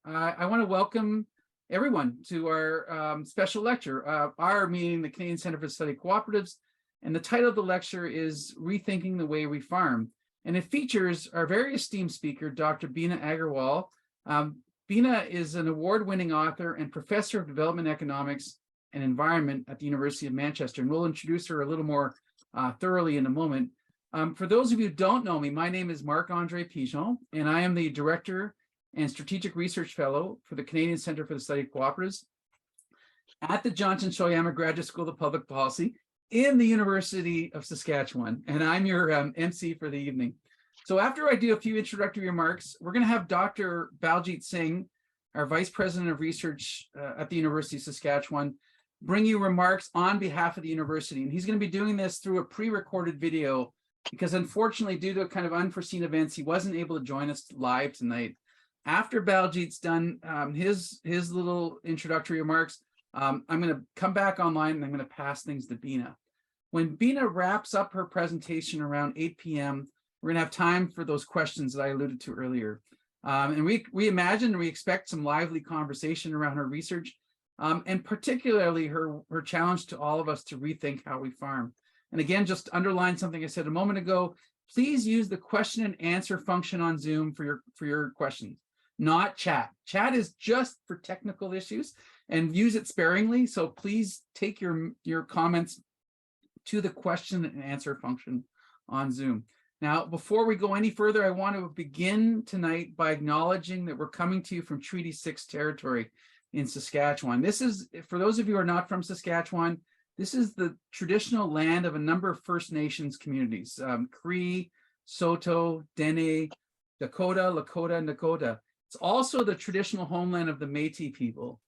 I want to welcome everyone to our special lecture, our meeting, the Canadian Centre for the Study of Co-operatives, and the title of the lecture is Rethinking the Way We Farm. And it features our very esteemed speaker, Dr. Bina Agarwal. Bina is an award-winning author and professor of development economics and environment at the University of Manchester, and we'll introduce her a little more thoroughly in a moment. For those of you who don't know me, my name is Marc-Andre Pigeon, and I am the Director and Strategic Research Fellow for the Canadian Centre for the Study of Co-operatives at the Johnson Shoyama Graduate School of Public Policy in the University of Saskatchewan, and I'm your MC for the evening. So after I do a few introductory remarks, we're going to have Dr. Baljit Singh, our Vice President of Research at the University of Saskatchewan, bring you remarks on behalf of the university. And he's going to be doing this through a pre-recorded video because unfortunately, due to kind of unforeseen events, he wasn't able to join us live tonight. After Baljit's done his little introductory remarks, I'm going to come back online and I'm going to pass things to Bina. When Bina wraps up her presentation around 8 p.m., we're going to have time for those questions that I alluded to earlier. And we imagine and we expect some lively conversation around her research, and particularly her challenge to all of us to rethink how we farm. And again, just to underline something I said a moment ago, please use the question and answer function on Zoom for your questions, not chat. Chat is just for technical issues and use it sparingly. So please take your comments to the question and answer function on Zoom. Now, before we go any further, I want to begin tonight by acknowledging that we're coming to you from Treaty 6 territory in Saskatchewan. This is, for those of you who are not from Saskatchewan, this is the traditional land of a number of First Nations communities, Cree, Saulteaux, Dene, Dakota, Lakota, and Nakota. It's also the traditional homeland of the Métis people.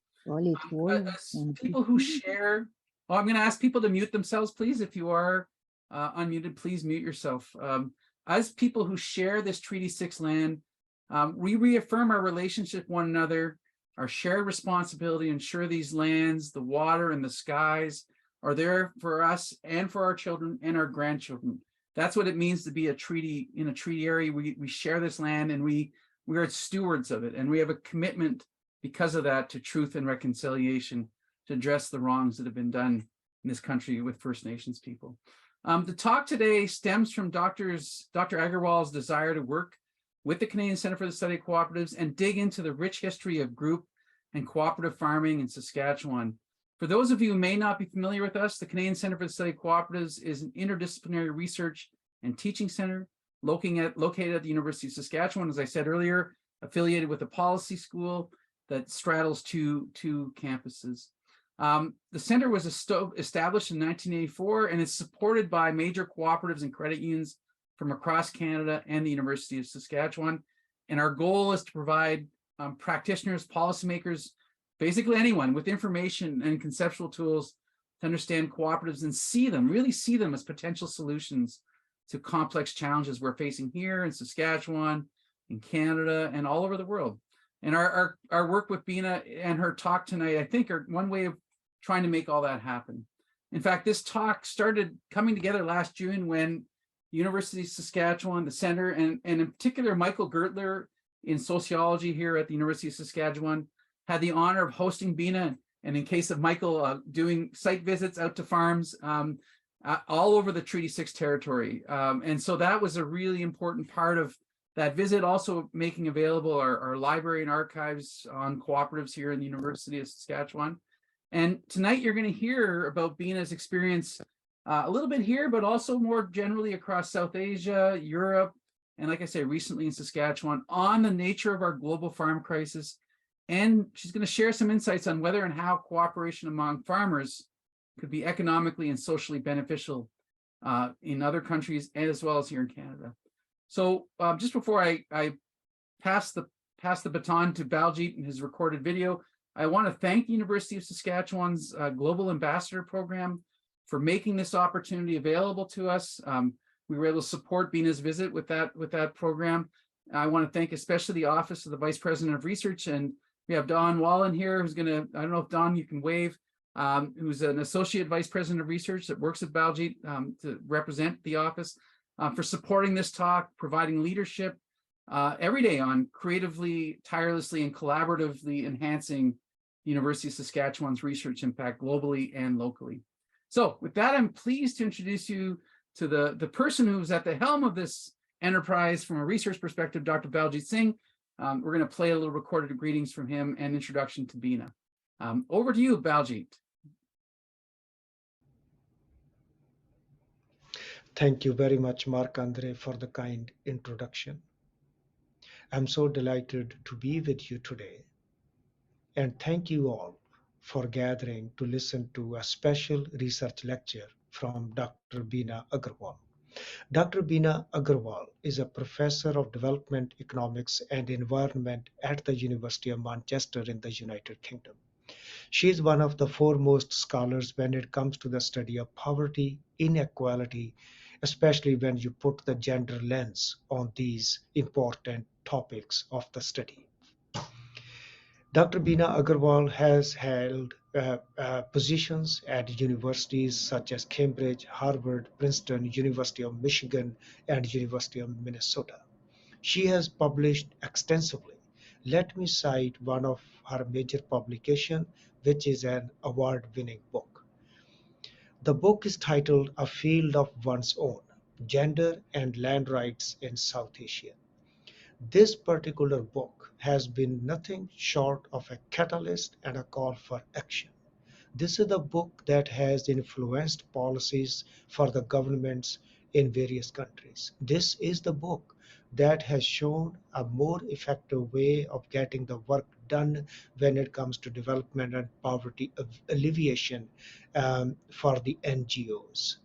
People who share, I'm going to ask people to mute themselves, please. If you are unmuted, please mute yourself. As people who share this Treaty 6 land, we reaffirm our relationship with one another, our shared responsibility to ensure these lands, the water and the skies are there for us and for our children and our grandchildren. That's what it means to be a treaty in a treaty area. We share this land and we are stewards of it. And we have a commitment because of that to truth and reconciliation to address the wrongs that have been done in this country with First Nations people. The talk today stems from Dr. Agarwal's desire to work with the Canadian Centre for the Study of Co-operatives and dig into the rich history of group and cooperative farming in Saskatchewan. For those of you who may not be familiar with us, the Canadian Centre for the Study of Co-operatives is an interdisciplinary research and teaching center located at the University of Saskatchewan, as I said earlier, affiliated with a policy school that straddles two campuses. The center was established in 1984 and is supported by major cooperatives and credit unions from across Canada and the University of Saskatchewan. And our goal is to provide practitioners, policymakers, basically anyone with information and conceptual tools to understand cooperatives and really see them as potential solutions to complex challenges we're facing here in Saskatchewan, in Canada, and all over the world. And our work with Bina and her talk tonight, I think, are one way of trying to make all that happen. In fact, this talk started coming together last June when the University of Saskatchewan, the center, and in particular, Michael Gertler in sociology here at the University of Saskatchewan, had the honor of hosting Bina, and in case of Michael, doing site visits out to farms all over the Treaty 6 territory. And so that was a really important part of that visit, also making available our library and archives on cooperatives here in the University of Saskatchewan. And tonight you're going to hear about Bina's experience a little bit here, but also more generally across South Asia, Europe, and like I say, recently in Saskatchewan, on the nature of our global farm crisis. And she's going to share some insights on whether and how cooperation among farmers could be economically and socially beneficial in other countries as well as here in Canada. So just before I pass the baton to Baljit and his recorded video, I want to thank the University of Saskatchewan's Global Ambassador Program for making this opportunity available to us. We were able to support Bina's visit with that program. I want to thank especially the Office of the Vice President of Research, and we have Don Wallen here, who's going to, I don't know if Don, you can wave, who's an Associate Vice President of Research that works at Baljit to represent the office, for supporting this talk, providing leadership, every day on creatively, tirelessly, and collaboratively enhancing the University of Saskatchewan's research impact globally and locally. So with that, I'm pleased to introduce you to the person who's at the helm of this enterprise from a research perspective, Dr. Baljit Singh. We're going to play a little recorded greetings from him and introduction to Bina. Over to you, Baljit. Thank you very much, Marc-Andre, for the kind introduction. I'm so delighted to be with you today. And thank you all for gathering to listen to a special research lecture from Dr. Bina Agarwal. Dr. Bina Agarwal is a professor of development economics and environment at the University of Manchester in the United Kingdom. She is one of the foremost scholars when it comes to the study of poverty, inequality, especially when you put the gender lens on these important topics of the study. Dr. Bina Agarwal has held positions at universities such as Cambridge, Harvard, Princeton, University of Michigan, and University of Minnesota. She has published extensively. Let me cite one of her major publications, which is an award-winning book. The book is titled A Field of One's Own: Gender and Land Rights in South Asia. This particular book has been nothing short of a catalyst and a call for action. This is the book that has influenced policies for the governments in various countries. This is the book that has shown a more effective way of getting the work done when it comes to development and poverty alleviation for the NGOs.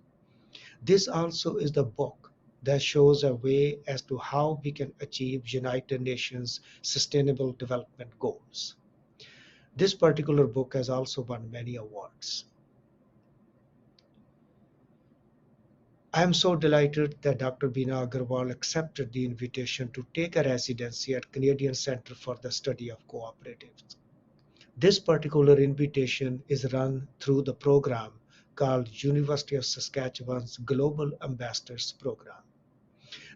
This also is the book that shows a way as to how we can achieve United Nations Sustainable Development Goals. This particular book has also won many awards. I am so delighted that Dr. Bina Agarwal accepted the invitation to take a residency at Canadian Centre for the Study of Co-operatives. This particular invitation is run through the program called University of Saskatchewan's Global Ambassadors Program.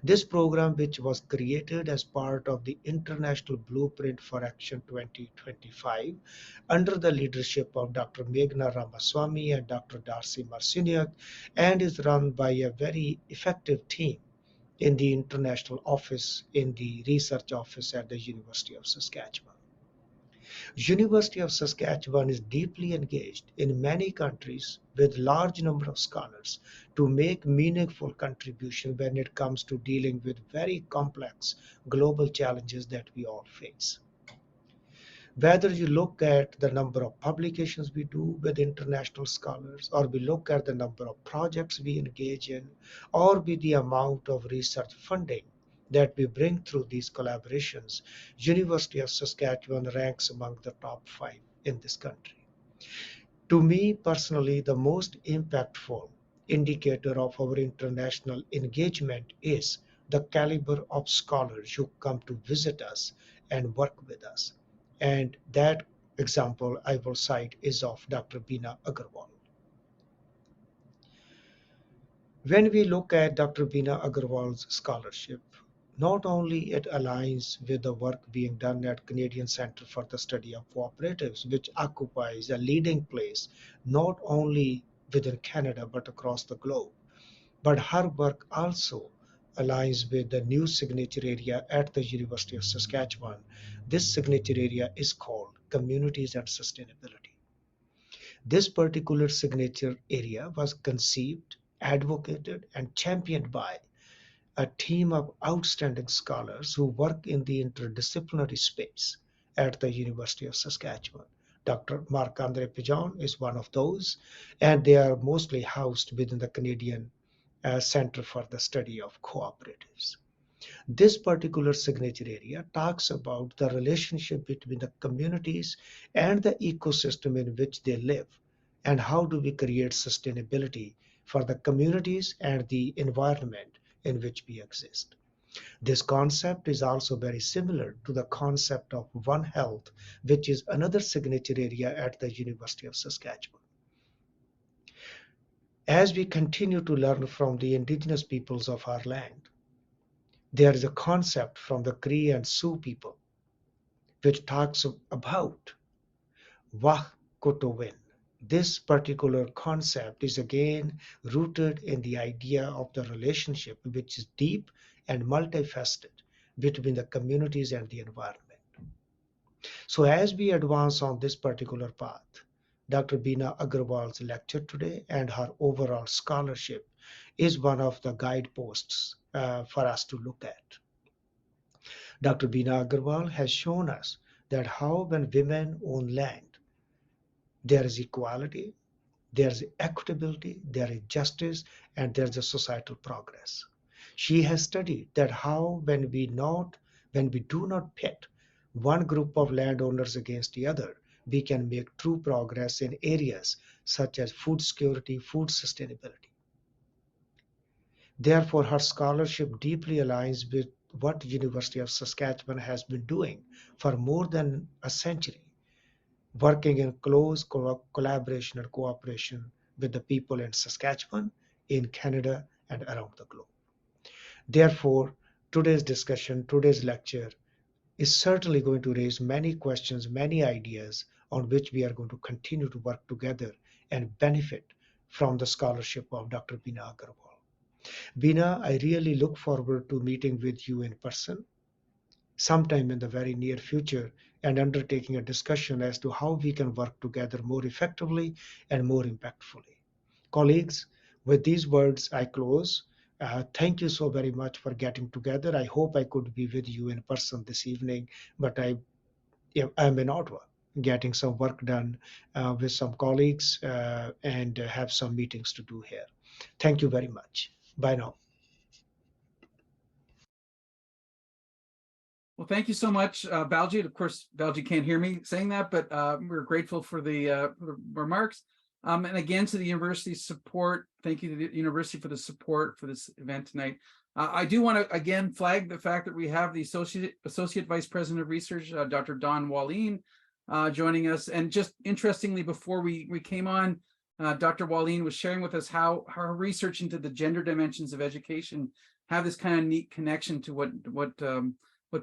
This program, which was created as part of the International Blueprint for Action 2025 under the leadership of Dr. Meghna Ramaswamy and Dr. Darcy Marciniak, and is run by a very effective team in the international office, in the research office at the University of Saskatchewan. University of Saskatchewan is deeply engaged in many countries with large number of scholars to make meaningful contribution when it comes to dealing with very complex global challenges that we all face. Whether you look at the number of publications we do with international scholars, or we look at the number of projects we engage in, or with the amount of research funding that we bring through these collaborations, University of Saskatchewan ranks among the top 5 in this country. To me personally, the most impactful indicator of our international engagement is the caliber of scholars who come to visit us and work with us. And that example I will cite is of Dr. Bina Agarwal. When we look at Dr. Bina Agarwal's scholarship, not only it aligns with the work being done at Canadian Centre for the Study of Cooperatives, which occupies a leading place not only within Canada but across the globe, but her work also aligns with the new signature area at the University of Saskatchewan. This signature area is called Communities and Sustainability. This particular signature area was conceived, advocated, and championed by a team of outstanding scholars who work in the interdisciplinary space at the University of Saskatchewan. Dr. Marc-Andre Pigeon is one of those, and they are mostly housed within the Canadian Center for the Study of Co-operatives. This particular signature area talks about the relationship between the communities and the ecosystem in which they live, and how do we create sustainability for the communities and the environment in which we exist. This concept is also very similar to the concept of One Health, which is another signature area at the University of Saskatchewan. As we continue to learn from the indigenous peoples of our land, There is a concept from the Cree and Sioux people which talks about Wah Kotowin. This particular concept is again rooted in the idea of the relationship, which is deep and multifaceted between the communities and the environment. So as we advance on this particular path, Dr. Bina Agarwal's lecture today and her overall scholarship is one of the guideposts for us to look at. Dr. Bina Agarwal has shown us that how when women own land, there is equality, there is equitability, there is justice, and there's a societal progress. She has studied that how when we do not pit one group of landowners against the other, we can make true progress in areas such as food security, food sustainability. Therefore, her scholarship deeply aligns with what the University of Saskatchewan has been doing for more than a century, working in close collaboration and cooperation with the people in Saskatchewan, in Canada, and around the globe. Therefore, today's discussion, today's lecture is certainly going to raise many questions, many ideas on which we are going to continue to work together and benefit from the scholarship of Dr. Bina Agarwal. Bina, I really look forward to meeting with you in person sometime in the very near future and undertaking a discussion as to how we can work together more effectively and more impactfully. Colleagues, with these words, I close. Thank you so very much for getting together. I hope I could be with you in person this evening, but I'm in Ottawa getting some work done with some colleagues and have some meetings to do here. Thank you very much. Bye now. Well, thank you so much, Baljit. Of course, Baljit can't hear me saying that, but we're grateful for the remarks. And again, to the university's support, thank you to the university for the support for this event tonight. I do want to again flag the fact that we have the Associate Vice President of Research, Dr. Don Wallin, joining us. And just interestingly, before we came on, Dr. Wallin was sharing with us how her research into the gender dimensions of education have this kind of neat connection to what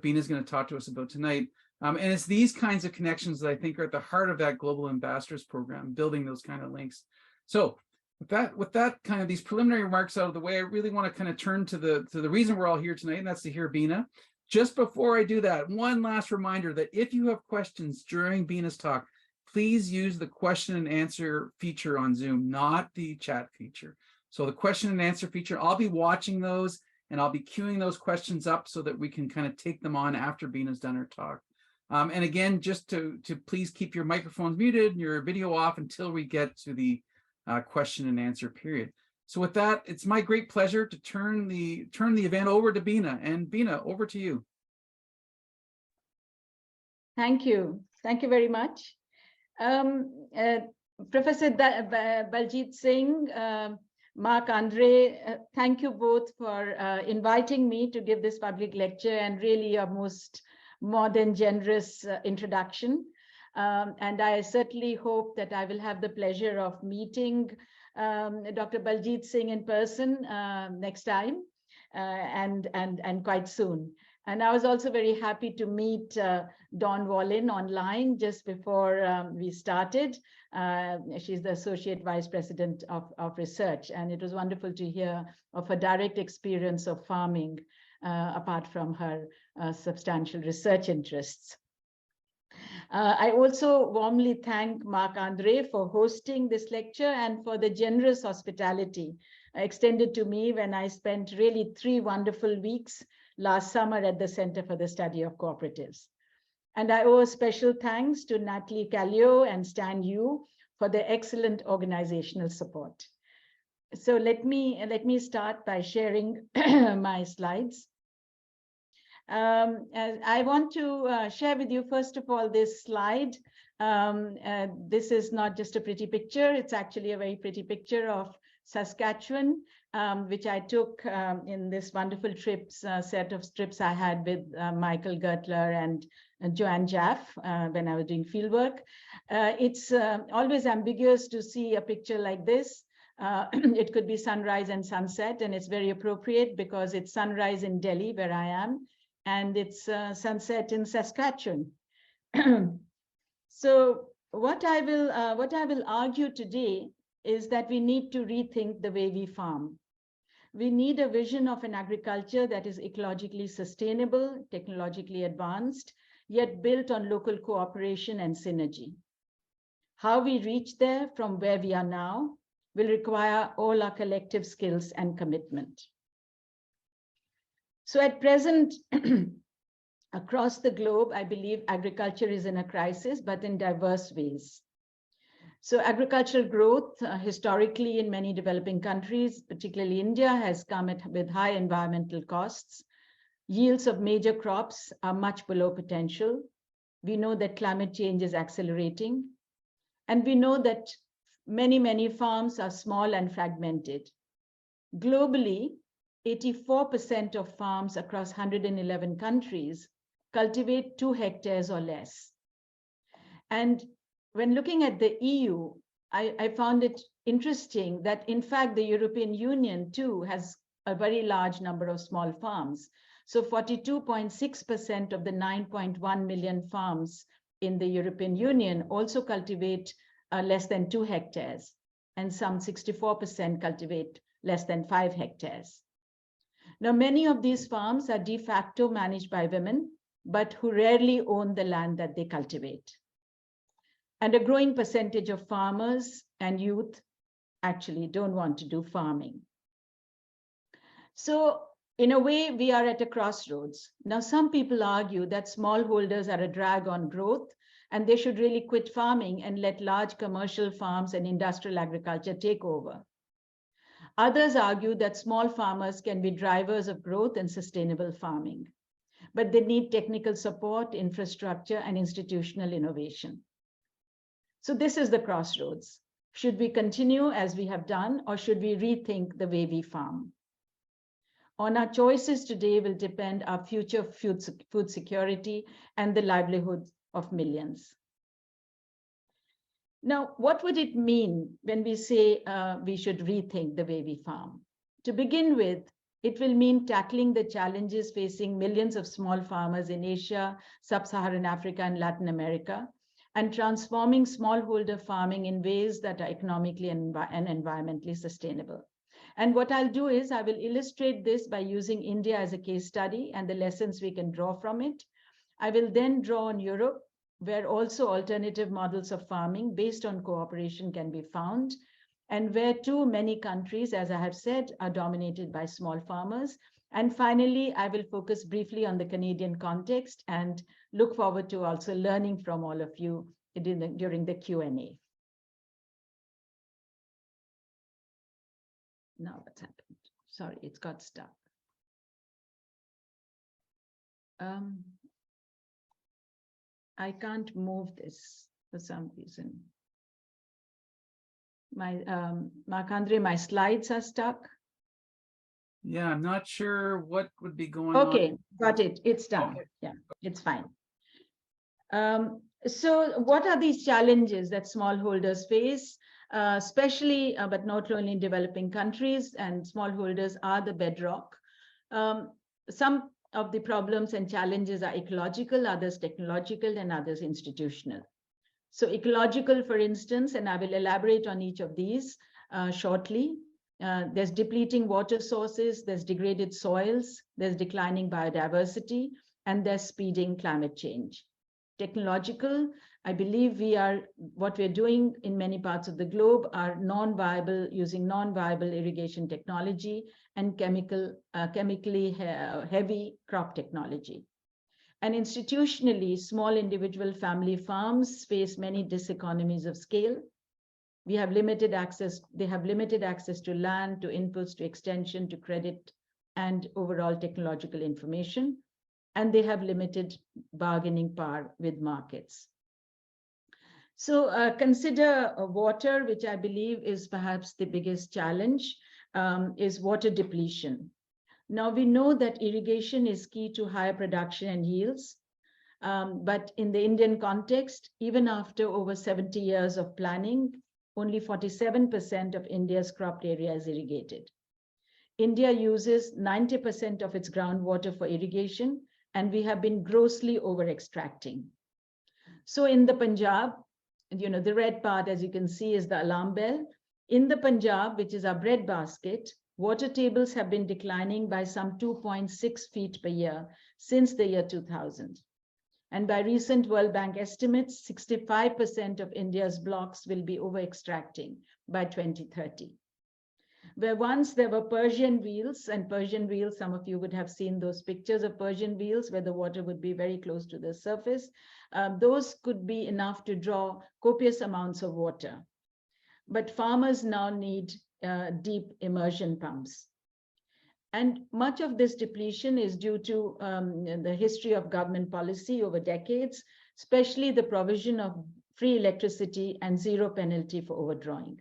Bina is going to talk to us about tonight. And it's these kinds of connections that I think are at the heart of that Global Ambassadors program, building those kind of links. So with that kind of these preliminary remarks out of the way, I really want to kind of turn to the reason we're all here tonight, and that's to hear Bina. Just before I do that, one last reminder that if you have questions during Bina's talk, please use the question and answer feature on Zoom, not the chat feature. So the question and answer feature, I'll be watching those and I'll be queuing those questions up so that we can kind of take them on after Bina's done her talk. And again, just to please keep your microphones muted and your video off until we get to the question and answer period. So with that, it's my great pleasure to turn the event over to Bina. And Bina, over to you. Thank you. Thank you very much. Professor Baljit Singh, Marc-Andre, thank you both for inviting me to give this public lecture and really a most modern, generous introduction. And I certainly hope that I will have the pleasure of meeting Dr. Baljit Singh in person next time and quite soon. And I was also very happy to meet Dawn Wallin online just before we started. She's the Associate Vice President of Research, and it was wonderful to hear of her direct experience of farming, apart from her substantial research interests. I also warmly thank Marc-Andre for hosting this lecture and for the generous hospitality extended to me when I spent really 3 wonderful weeks last summer at the Center for the Study of Co-operatives. And I owe a special thanks to Natalie Callio and Stan Yu for their excellent organizational support. So let me start by sharing my slides. I want to share with you, first of all, this slide. This is not just a pretty picture, it's actually a very pretty picture of Saskatchewan, which I took in this wonderful set of trips I had with Michael Gertler and Joanne Jaff when I was doing fieldwork. It's always ambiguous to see a picture like this. It could be sunrise and sunset, and it's very appropriate because it's sunrise in Delhi, where I am, and it's sunset in Saskatchewan. So what I will argue today is that we need to rethink the way we farm. We need a vision of an agriculture that is ecologically sustainable, technologically advanced, yet built on local cooperation and synergy. How we reach there from where we are now will require all our collective skills and commitment. So at present, across the globe, I believe agriculture is in a crisis, but in diverse ways. So agricultural growth, historically in many developing countries, particularly India, has come with high environmental costs. Yields of major crops are much below potential. We know that climate change is accelerating. And we know that many farms are small and fragmented. Globally, 84% of farms across 111 countries cultivate 2 hectares or less. And when looking at the EU, I found it interesting that, in fact, the European Union too has a very large number of small farms. So 42.6% of the 9.1 million farms in the European Union also cultivate less than 2 hectares, and some 64% cultivate less than 5 hectares. Now, many of these farms are de facto managed by women, but who rarely own the land that they cultivate. And a growing percentage of farmers and youth actually don't want to do farming. So in a way, we are at a crossroads. Now, some people argue that smallholders are a drag on growth, and they should really quit farming and let large commercial farms and industrial agriculture take over. Others argue that small farmers can be drivers of growth and sustainable farming, but they need technical support, infrastructure, and institutional innovation. So this is the crossroads. Should we continue as we have done, or should we rethink the way we farm? On our choices today will depend our future food security and the livelihoods of millions. Now, what would it mean when we say we should rethink the way we farm? To begin with, it will mean tackling the challenges facing millions of small farmers in Asia, Sub-Saharan Africa, and Latin America, and transforming smallholder farming in ways that are economically and environmentally sustainable. And what I'll do is I will illustrate this by using India as a case study and the lessons we can draw from it. I will then draw on Europe, where also alternative models of farming based on cooperation can be found, and where too many countries, as I have said, are dominated by small farmers. And finally, I will focus briefly on the Canadian context and look forward to also learning from all of you during the Q&A. Now what's happened? Sorry, it's got stuck. I can't move this for some reason. Marc-Andre, my slides are stuck. Yeah, I'm not sure what would be going on. Okay, got it. It's done. Okay. Yeah, it's fine. So what are these challenges that smallholders face, especially, but not only in developing countries, and smallholders are the bedrock. Some of the problems and challenges are ecological, others technological, and others institutional. So ecological, for instance, and I will elaborate on each of these shortly. There's depleting water sources, there's degraded soils, there's declining biodiversity, and there's speeding climate change. Technological, I believe what we're doing in many parts of the globe are using non-viable irrigation technology and chemically heavy crop technology. And institutionally, small individual family farms face many diseconomies of scale. They have limited access to land, to inputs, to extension, to credit, and overall technological information. And they have limited bargaining power with markets. So consider water, which I believe is perhaps the biggest challenge, is water depletion. Now, we know that irrigation is key to higher production and yields. But in the Indian context, even after over 70 years of planning, only 47% of India's cropped area is irrigated. India uses 90% of its groundwater for irrigation, and we have been grossly over-extracting. So in the Punjab, the red part, as you can see, is the alarm bell. In the Punjab, which is our breadbasket, water tables have been declining by some 2.6 feet per year since the year 2000. And by recent World Bank estimates, 65% of India's blocks will be over-extracting by 2030. Where once there were Persian wheels, and Persian wheels, some of you would have seen those pictures of Persian wheels where the water would be very close to the surface. Those could be enough to draw copious amounts of water. But farmers now need deep immersion pumps. And much of this depletion is due to the history of government policy over decades, especially the provision of free electricity and zero penalty for overdrawing.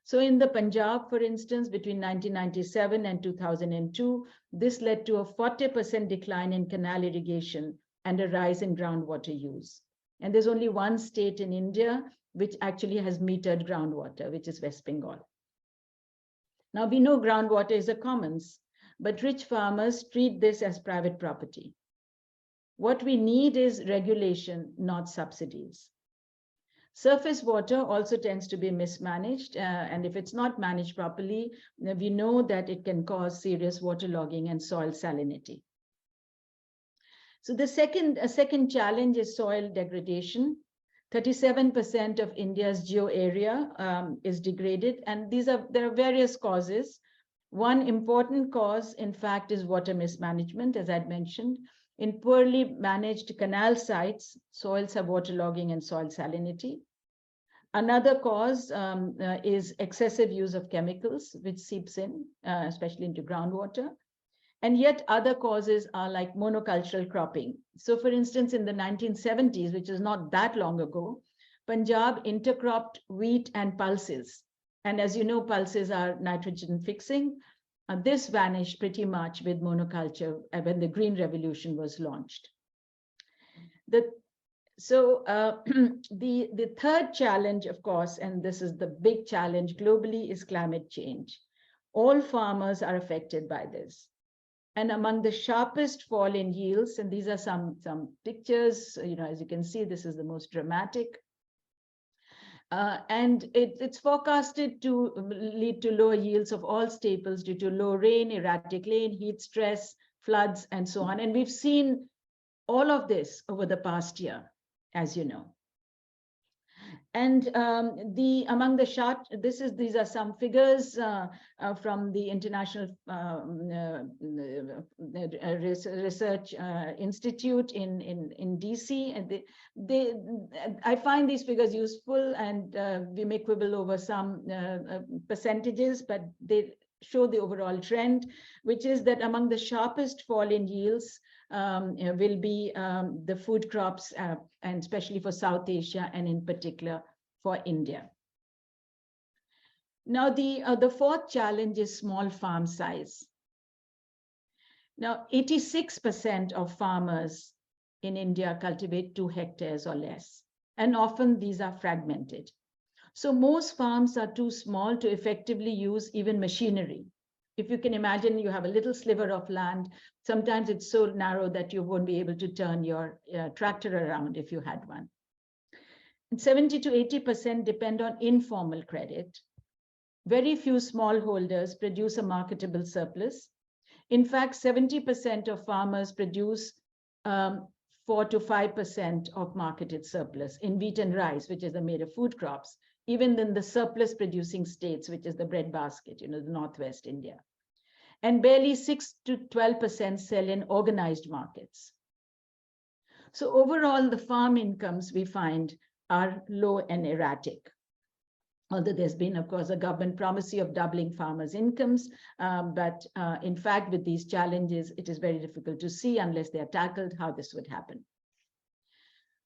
So in the Punjab, for instance, between 1997 and 2002, this led to a 40% decline in canal irrigation and a rise in groundwater use. And there's only one state in India which actually has metered groundwater, which is West Bengal. Now we know groundwater is a commons, but rich farmers treat this as private property. What we need is regulation, not subsidies. Surface water also tends to be mismanaged, and if it's not managed properly, we know that it can cause serious waterlogging and soil salinity. So the second challenge is soil degradation. 37% of India's geo area is degraded, and there are various causes. One important cause, in fact, is water mismanagement, as I'd mentioned. In poorly managed canal sites, soils have waterlogging and soil salinity. Another cause is excessive use of chemicals, which seeps in, especially into groundwater. And yet other causes are like monocultural cropping. So for instance, in the 1970s, which is not that long ago, Punjab intercropped wheat and pulses. And as you know, pulses are nitrogen fixing. This vanished pretty much with monoculture when the Green Revolution was launched. The third challenge, of course, and this is the big challenge globally, is climate change. All farmers are affected by this. And among the sharpest fall in yields, and these are some pictures, as you can see, this is the most dramatic. And it's forecasted to lead to lower yields of all staples due to low rain, erratic rain, heat stress, floods, and so on. And we've seen all of this over the past year, as you know. And these are some figures from the International Research Institute in DC, and I find these figures useful, and we may quibble over some percentages, but they show the overall trend, which is that among the sharpest fall in yields will be the food crops, and especially for South Asia, and in particular for India. Now, the fourth challenge is small farm size. Now, 86% of farmers in India cultivate 2 hectares or less, and often these are fragmented. So most farms are too small to effectively use even machinery. If you can imagine, you have a little sliver of land. Sometimes it's so narrow that you won't be able to turn your tractor around if you had one. And 70 to 80% depend on informal credit. Very few smallholders produce a marketable surplus. In fact, 70% of farmers produce 4 to 5% of marketed surplus in wheat and rice, which is the major food crops, even in the surplus producing states, which is the breadbasket, the Northwest India. And barely 6 to 12% sell in organized markets. So overall, the farm incomes we find are low and erratic. Although there's been, of course, a government promise of doubling farmers' incomes, but in fact, with these challenges, it is very difficult to see, unless they are tackled, how this would happen.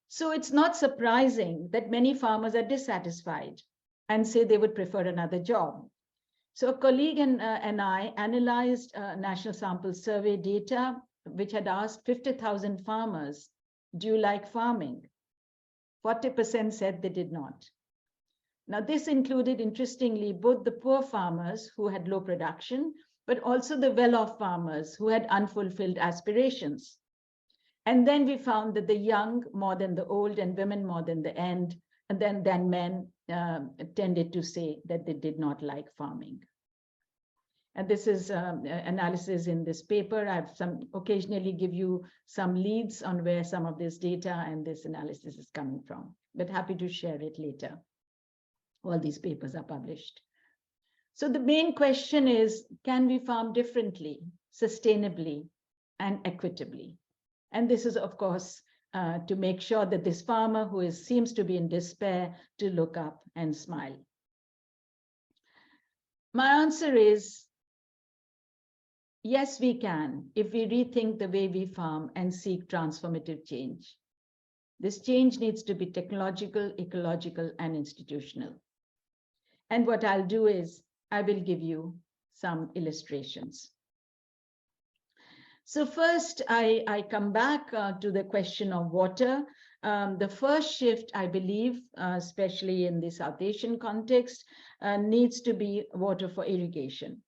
So it's not surprising that many farmers are dissatisfied and say they would prefer another job. So a colleague and I analyzed national sample survey data, which had asked 50,000 farmers, do you like farming? 40% said they did not. Now, this included, interestingly, both the poor farmers who had low production, but also the well-off farmers who had unfulfilled aspirations. And then we found that the young more than the old and women more than the end, and then men tended to say that they did not like farming. And this is analysis in this paper. I've occasionally give you some leads on where some of this data and this analysis is coming from, but happy to share it later. All these papers are published. So the main question is, can we farm differently, sustainably, and equitably? And this is, of course, to make sure that this farmer who seems to be in despair to look up and smile. My answer is, yes, we can, if we rethink the way we farm and seek transformative change. This change needs to be technological, ecological, and institutional. And what I'll do is, I will give you some illustrations. So first, I come back to the question of water. The first shift, I believe, especially in the South Asian context, needs to be water for irrigation.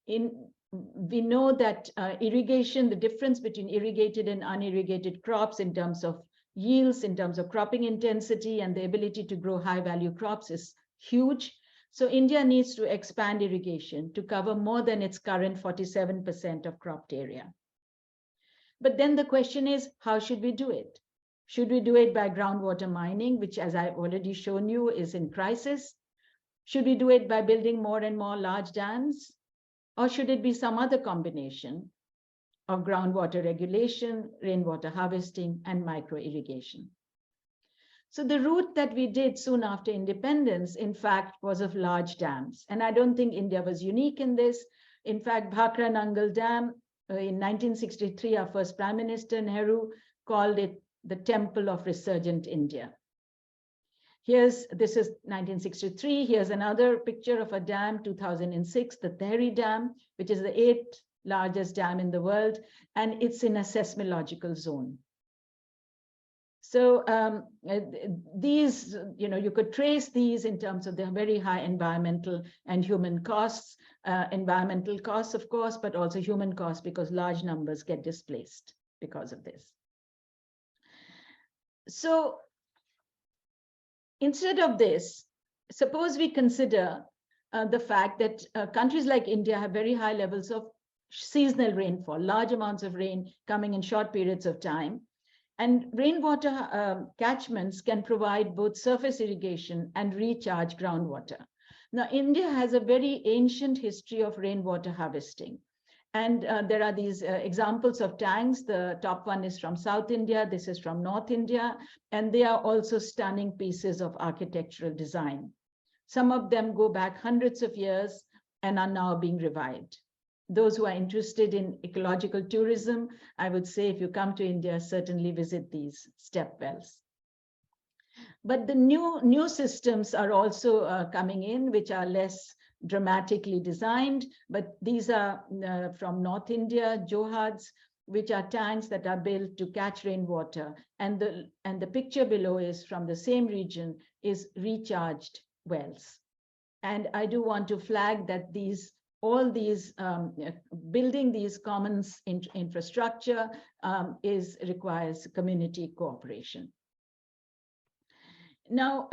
We know that irrigation, the difference between irrigated and unirrigated crops in terms of yields, in terms of cropping intensity, and the ability to grow high-value crops is huge. So India needs to expand irrigation to cover more than its current 47% of cropped area. But then the question is, how should we do it? Should we do it by groundwater mining, which, as I've already shown you, is in crisis? Should we do it by building more and more large dams? Or should it be some other combination of groundwater regulation, rainwater harvesting, and micro irrigation? So the route that we did soon after independence, in fact, was of large dams. And I don't think India was unique in this. In fact, Bhakra Nangal Dam in 1963, our first Prime Minister, Nehru, called it the Temple of Resurgent India. This is 1963. Here's another picture of a dam, 2006, the Tehri Dam, which is the 8th largest dam in the world, and it's in a seismological zone. So these, you could trace these in terms of their very high environmental and human costs, environmental costs, of course, but also human costs, because large numbers get displaced because of this. So instead of this, suppose we consider the fact that countries like India have very high levels of seasonal rainfall, large amounts of rain coming in short periods of time. And rainwater catchments can provide both surface irrigation and recharge groundwater. Now, India has a very ancient history of rainwater harvesting. And there are these examples of tanks. The top one is from South India. This is from North India. And they are also stunning pieces of architectural design. Some of them go back hundreds of years and are now being revived. Those who are interested in ecological tourism, I would say if you come to India, certainly visit these step wells. But the new systems are also coming in, which are less dramatically designed, but these are from North India, Johads, which are tanks that are built to catch rainwater. And the picture below is from the same region, is recharged wells. And I do want to flag that all these building these commons infrastructure requires community cooperation. Now,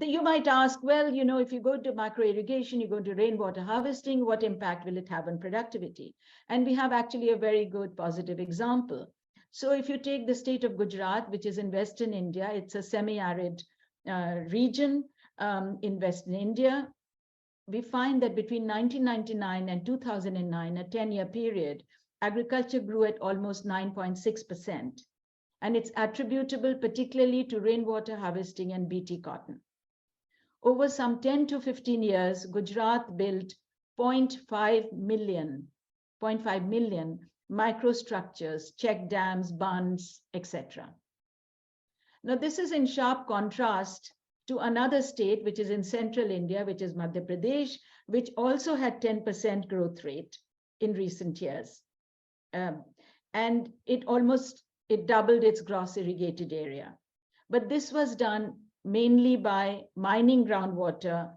you might ask, well, if you go to macro irrigation, you go to rainwater harvesting, what impact will it have on productivity? And we have actually a very good positive example. So if you take the state of Gujarat, which is in Western India, it's a semi-arid region in Western India. We find that between 1999 and 2009, a 10-year period, agriculture grew at almost 9.6%. And it's attributable particularly to rainwater harvesting and BT cotton. Over some 10 to 15 years, Gujarat built 0.5 million microstructures, check dams, bunds, etc. Now, this is in sharp contrast to another state, which is in central India, which is Madhya Pradesh, which also had 10% growth rate in recent years. And it doubled its gross irrigated area. But this was done mainly by mining groundwater,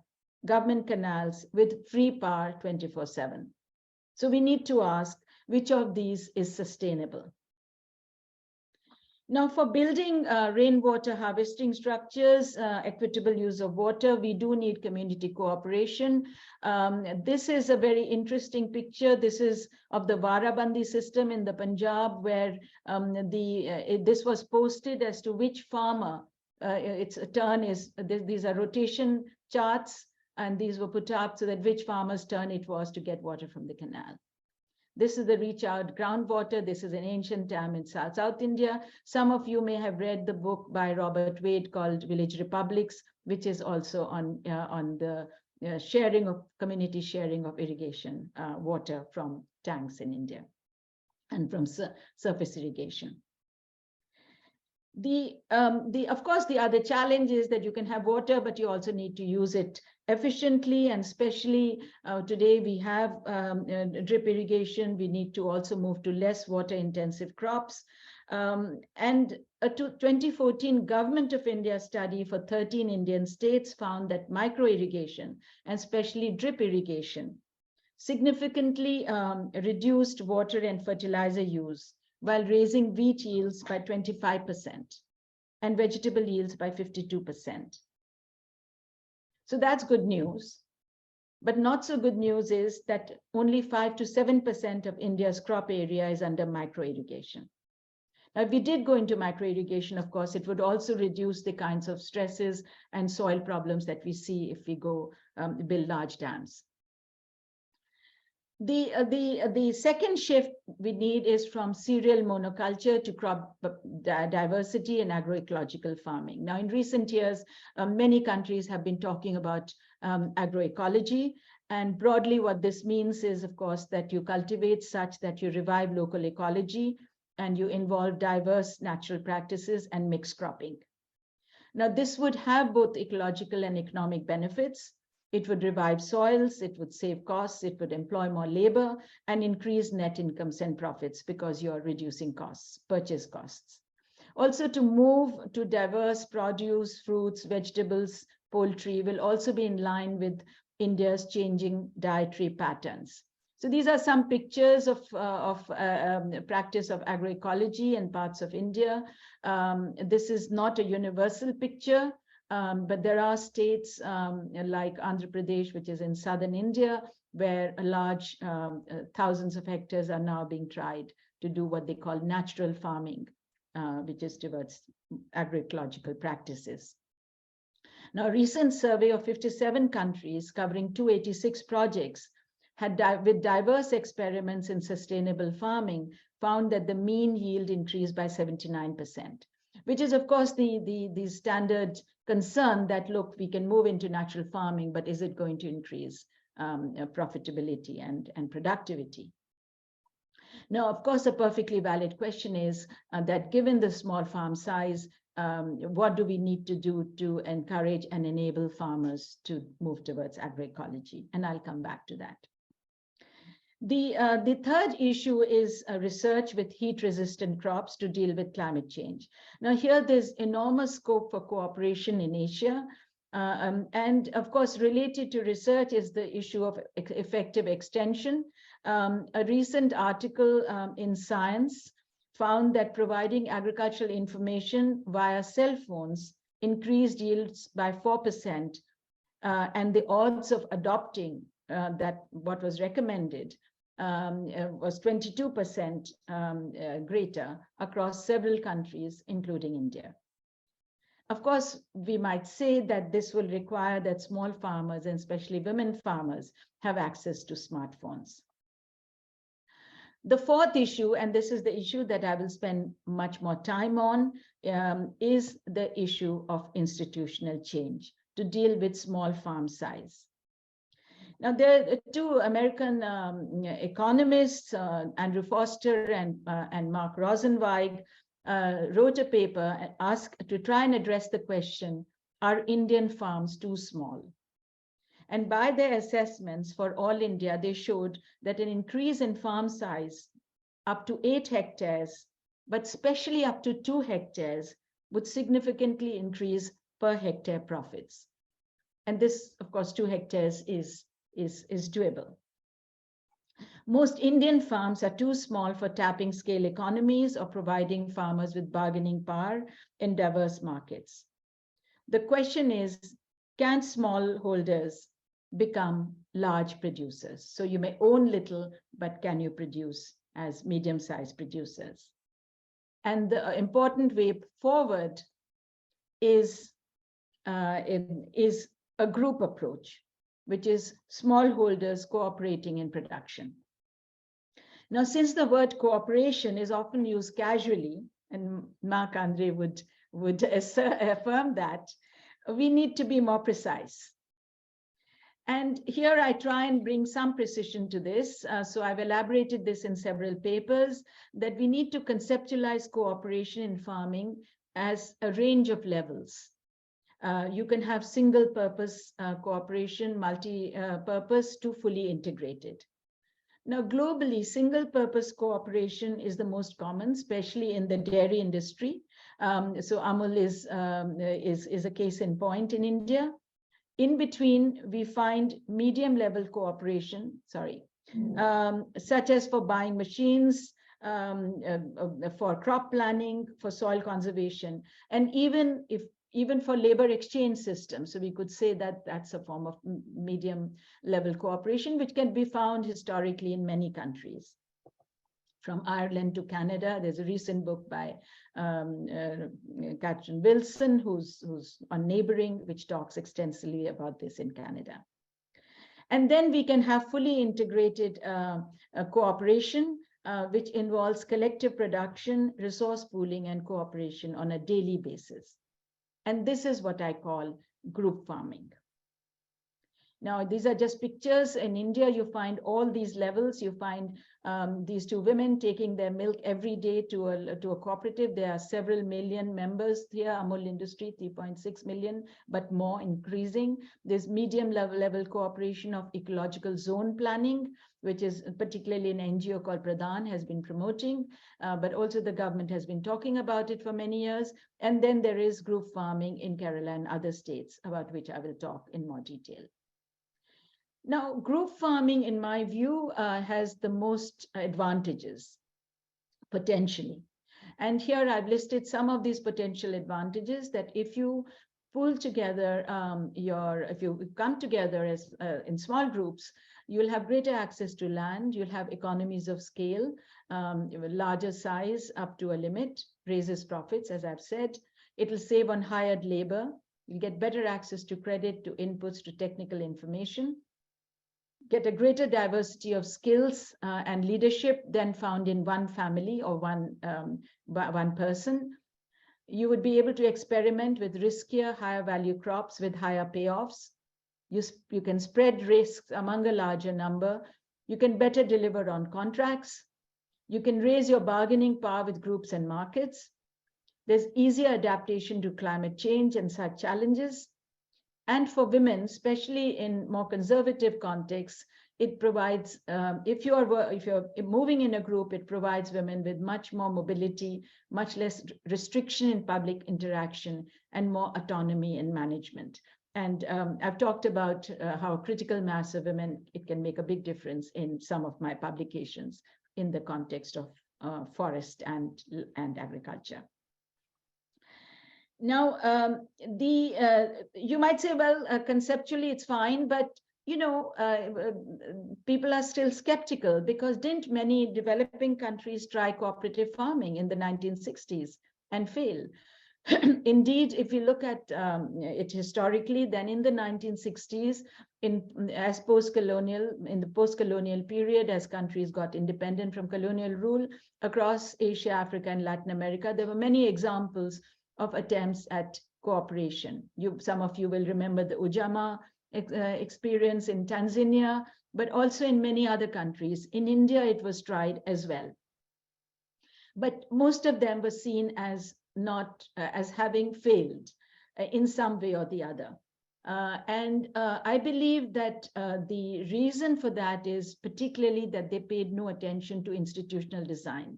government canals with free power 24/7. So we need to ask which of these is sustainable. Now, for building rainwater harvesting structures, equitable use of water, we do need community cooperation. This is a very interesting picture. This is of the Varabandi system in the Punjab, where this was posted as to which farmer its turn is. These are rotation charts, and these were put up so that which farmer's turn it was to get water from the canal. This is the recharged groundwater. This is an ancient dam in South India. Some of you may have read the book by Robert Wade called Village Republics, which is also on the community sharing of irrigation water from tanks in India and from surface irrigation. Of course, the other challenge is that you can have water, but you also need to use it efficiently, and especially today we have drip irrigation. We need to also move to less water intensive crops. And a 2014 Government of India study for 13 Indian states found that micro irrigation, and especially drip irrigation, significantly reduced water and fertilizer use while raising wheat yields by 25% and vegetable yields by 52%. So that's good news. But not so good news is that only 5 to 7% of India's crop area is under micro irrigation. Now, if we did go into micro irrigation, of course, it would also reduce the kinds of stresses and soil problems that we see if we go build large dams. The second shift we need is from cereal monoculture to crop diversity and agroecological farming. Now, in recent years, many countries have been talking about agroecology. And broadly, what this means is, of course, that you cultivate such that you revive local ecology and you involve diverse natural practices and mixed cropping. Now, this would have both ecological and economic benefits. It would revive soils, it would save costs, it would employ more labor and increase net incomes and profits because you're reducing costs, purchase costs. Also, to move to diverse produce, fruits, vegetables, poultry will also be in line with India's changing dietary patterns. So these are some pictures of practice of agroecology in parts of India. This is not a universal picture. But there are states like Andhra Pradesh, which is in southern India, where a large thousands of hectares are now being tried to do what they call natural farming, which is towards agroecological practices. Now, a recent survey of 57 countries covering 286 projects with diverse experiments in sustainable farming found that the mean yield increased by 79%, which is, of course, the standard concern that, look, we can move into natural farming, but is it going to increase profitability and productivity? Now, of course, a perfectly valid question is that given the small farm size, what do we need to do to encourage and enable farmers to move towards agroecology? And I'll come back to that. The third issue is research with heat-resistant crops to deal with climate change. Now, here there's enormous scope for cooperation in Asia. And of course, related to research is the issue of effective extension. A recent article in Science found that providing agricultural information via cell phones increased yields by 4%, and the odds of adopting that what was recommended was 22% greater across several countries, including India. Of course, we might say that this will require that small farmers, and especially women farmers, have access to smartphones. The fourth issue, and this is the issue that I will spend much more time on, is the issue of institutional change to deal with small farm size. Now, there are two American economists, Andrew Foster and Mark Rosenweig, wrote a paper and asked to try and address the question, are Indian farms too small? And by their assessments for all India, they showed that an increase in farm size up to 8 hectares, but especially up to 2 hectares, would significantly increase per hectare profits. And this, of course, 2 hectares is doable. Most Indian farms are too small for tapping scale economies or providing farmers with bargaining power in diverse markets. The question is, can smallholders become large producers? So you may own little, but can you produce as medium-sized producers? And the important way forward is a group approach, which is smallholders cooperating in production. Now, since the word cooperation is often used casually, and Marc-André would affirm that, we need to be more precise. And here I try and bring some precision to this. So I've elaborated this in several papers, that we need to conceptualize cooperation in farming as a range of levels. You can have single purpose cooperation, multi-purpose to fully integrated. Now, globally, single purpose cooperation is the most common, especially in the dairy industry. So Amul is a case in point in India. In between, we find medium level cooperation, such as for buying machines, for crop planning, for soil conservation, and even for labor exchange systems. So we could say that that's a form of medium level cooperation, which can be found historically in many countries. From Ireland to Canada, there's a recent book by Catherine Wilson, who's on neighboring, which talks extensively about this in Canada. And then we can have fully integrated cooperation, which involves collective production, resource pooling, and cooperation on a daily basis. And this is what I call group farming. Now, these are just pictures. In India, you find all these levels. You find these 2 women taking their milk every day to a cooperative. There are several million members here, Amul Industry, 3.6 million, but more increasing. There's medium level cooperation of ecological zone planning, which is particularly an NGO called Pradhan has been promoting, but also the government has been talking about it for many years. And then there is group farming in Kerala and other states, about which I will talk in more detail. Now, group farming, in my view, has the most advantages, potentially. And here I've listed some of these potential advantages, that if you pull together if you come together as in small groups, you'll have greater access to land, you'll have economies of scale, larger size up to a limit, raises profits, as I've said. It'll save on hired labor. You'll get better access to credit, to inputs, to technical information. Get a greater diversity of skills and leadership than found in one family or one person. You would be able to experiment with riskier, higher value crops with higher payoffs. You can spread risks among a larger number. You can better deliver on contracts. You can raise your bargaining power with groups and markets. There's easier adaptation to climate change and such challenges. And for women, especially in more conservative contexts, it provides, if you're moving in a group, it provides women with much more mobility, much less restriction in public interaction, and more autonomy in management. And I've talked about how critical mass of women, it can make a big difference in some of my publications in the context of forest and agriculture. Now, you might say, well, conceptually it's fine, but people are still skeptical, because didn't many developing countries try cooperative farming in the 1960s and fail? Indeed, if you look at it historically, then in the 1960s, in the post-colonial period, as countries got independent from colonial rule across Asia, Africa, and Latin America, there were many examples of attempts at cooperation. Some of you will remember the Ujamaa experience in Tanzania, but also in many other countries. In India, it was tried as well. But most of them were seen as as having failed in some way or the other. And I believe that the reason for that is particularly that they paid no attention to institutional design.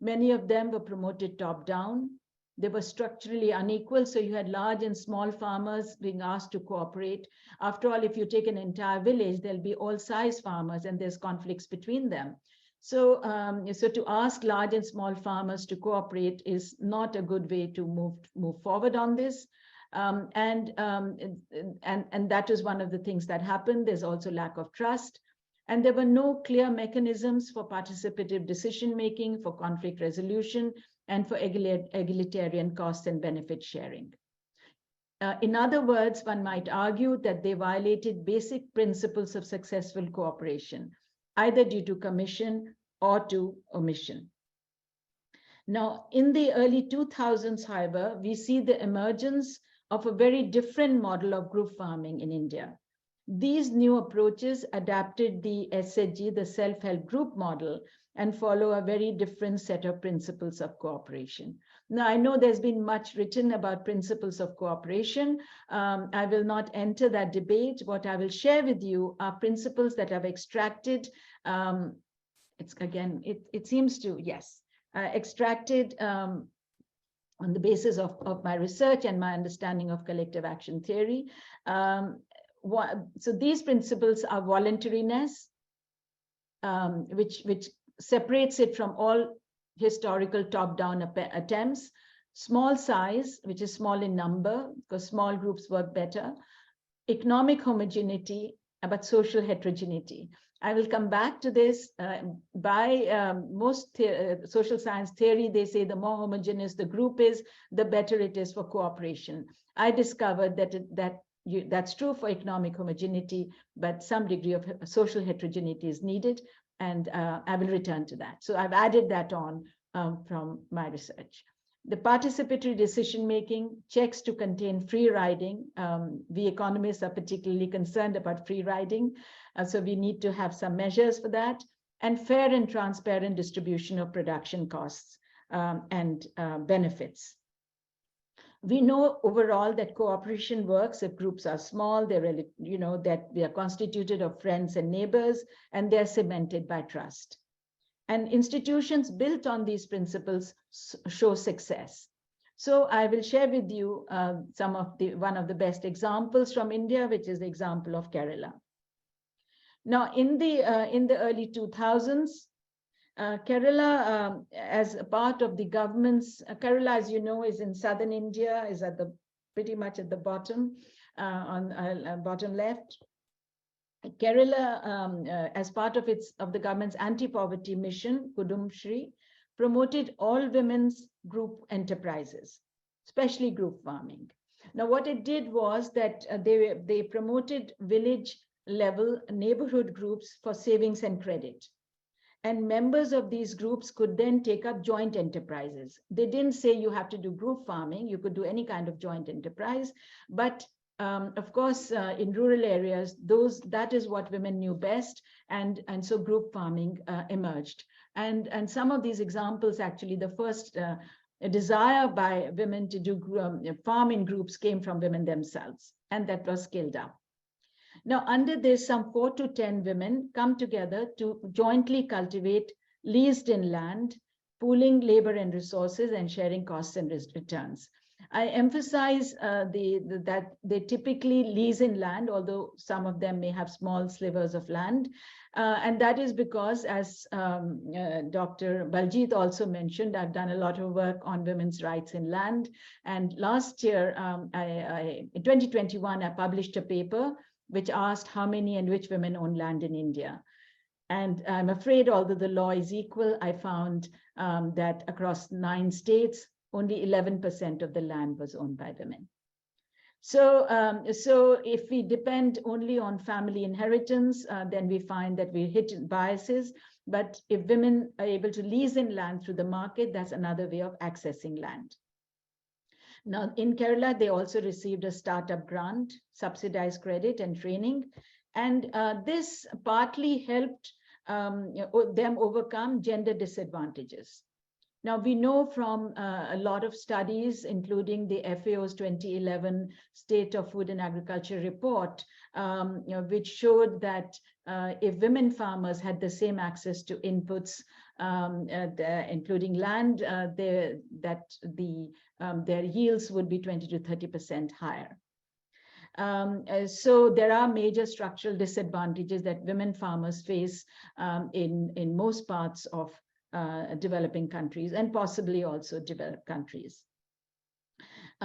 Many of them were promoted top-down. They were structurally unequal. So you had large and small farmers being asked to cooperate. After all, if you take an entire village, there'll be all size farmers and there's conflicts between them. So, so to ask large and small farmers to cooperate is not a good way to move forward on this. And that is one of the things that happened. There's also lack of trust. And there were no clear mechanisms for participative decision-making, for conflict resolution, and for egalitarian cost and benefit sharing. In other words, one might argue that they violated basic principles of successful cooperation, either due to commission or to omission. Now, in the early 2000s, however, we see the emergence of a very different model of group farming in India. These new approaches adapted the SHG, the self-help group model, and follow a very different set of principles of cooperation. Now, I know there's been much written about principles of cooperation. I will not enter that debate. What I will share with you are principles that I've extracted. Extracted on the basis of my research and my understanding of collective action theory. So these principles are voluntariness, which separates it from all historical top-down attempts, small size, which is small in number, because small groups work better, economic homogeneity, but social heterogeneity. I will come back to this. By most social science theory, they say the more homogeneous the group is, the better it is for cooperation. I discovered that that's true for economic homogeneity, but some degree of social heterogeneity is needed, and I will return to that. So I've added that on from my research. The participatory decision-making checks to contain free riding. We economists are particularly concerned about free riding, so we need to have some measures for that, and fair and transparent distribution of production costs and benefits. We know overall that cooperation works if groups are small, that they are constituted of friends and neighbors, and they're cemented by trust. And institutions built on these principles show success. So I will share with you one of the best examples from India, which is the example of Kerala. Now, in the early 2000s, Kerala, as a part of the government's, Kerala, as you know, is in southern India, is at pretty much at the bottom, on bottom left. Kerala, as part of the government's anti-poverty mission, Kudumshri, promoted all women's group enterprises, especially group farming. Now, what it did was that they promoted village-level neighborhood groups for savings and credit. And members of these groups could then take up joint enterprises. They didn't say you have to do group farming. You could do any kind of joint enterprise. But of course, in rural areas, that is what women knew best. And so group farming emerged. And some of these examples, actually, the first desire by women to do farm in groups came from women themselves. And that was scaled up. Now, under this, some 4 to 10 women come together to jointly cultivate leased-in land, pooling labor and resources, and sharing costs and returns. I emphasize that they typically lease in land, although some of them may have small slivers of land. And that is because, as Dr. Baljit also mentioned, I've done a lot of work on women's rights in land. And last year, in 2021, I published a paper which asked how many and which women own land in India. And I'm afraid, although the law is equal, I found that across 9 states, only 11% of the land was owned by women. So if we depend only on family inheritance, then we find that we hit biases. But if women are able to lease in land through the market, that's another way of accessing land. Now, in Kerala, they also received a startup grant, subsidized credit and training. And this partly helped them overcome gender disadvantages. Now, we know from a lot of studies, including the FAO's 2011 State of Food and Agriculture report, which showed that if women farmers had the same access to inputs, including land, that the their yields would be 20 to 30% higher. So there are major structural disadvantages that women farmers face in most parts of developing countries and possibly also developed countries.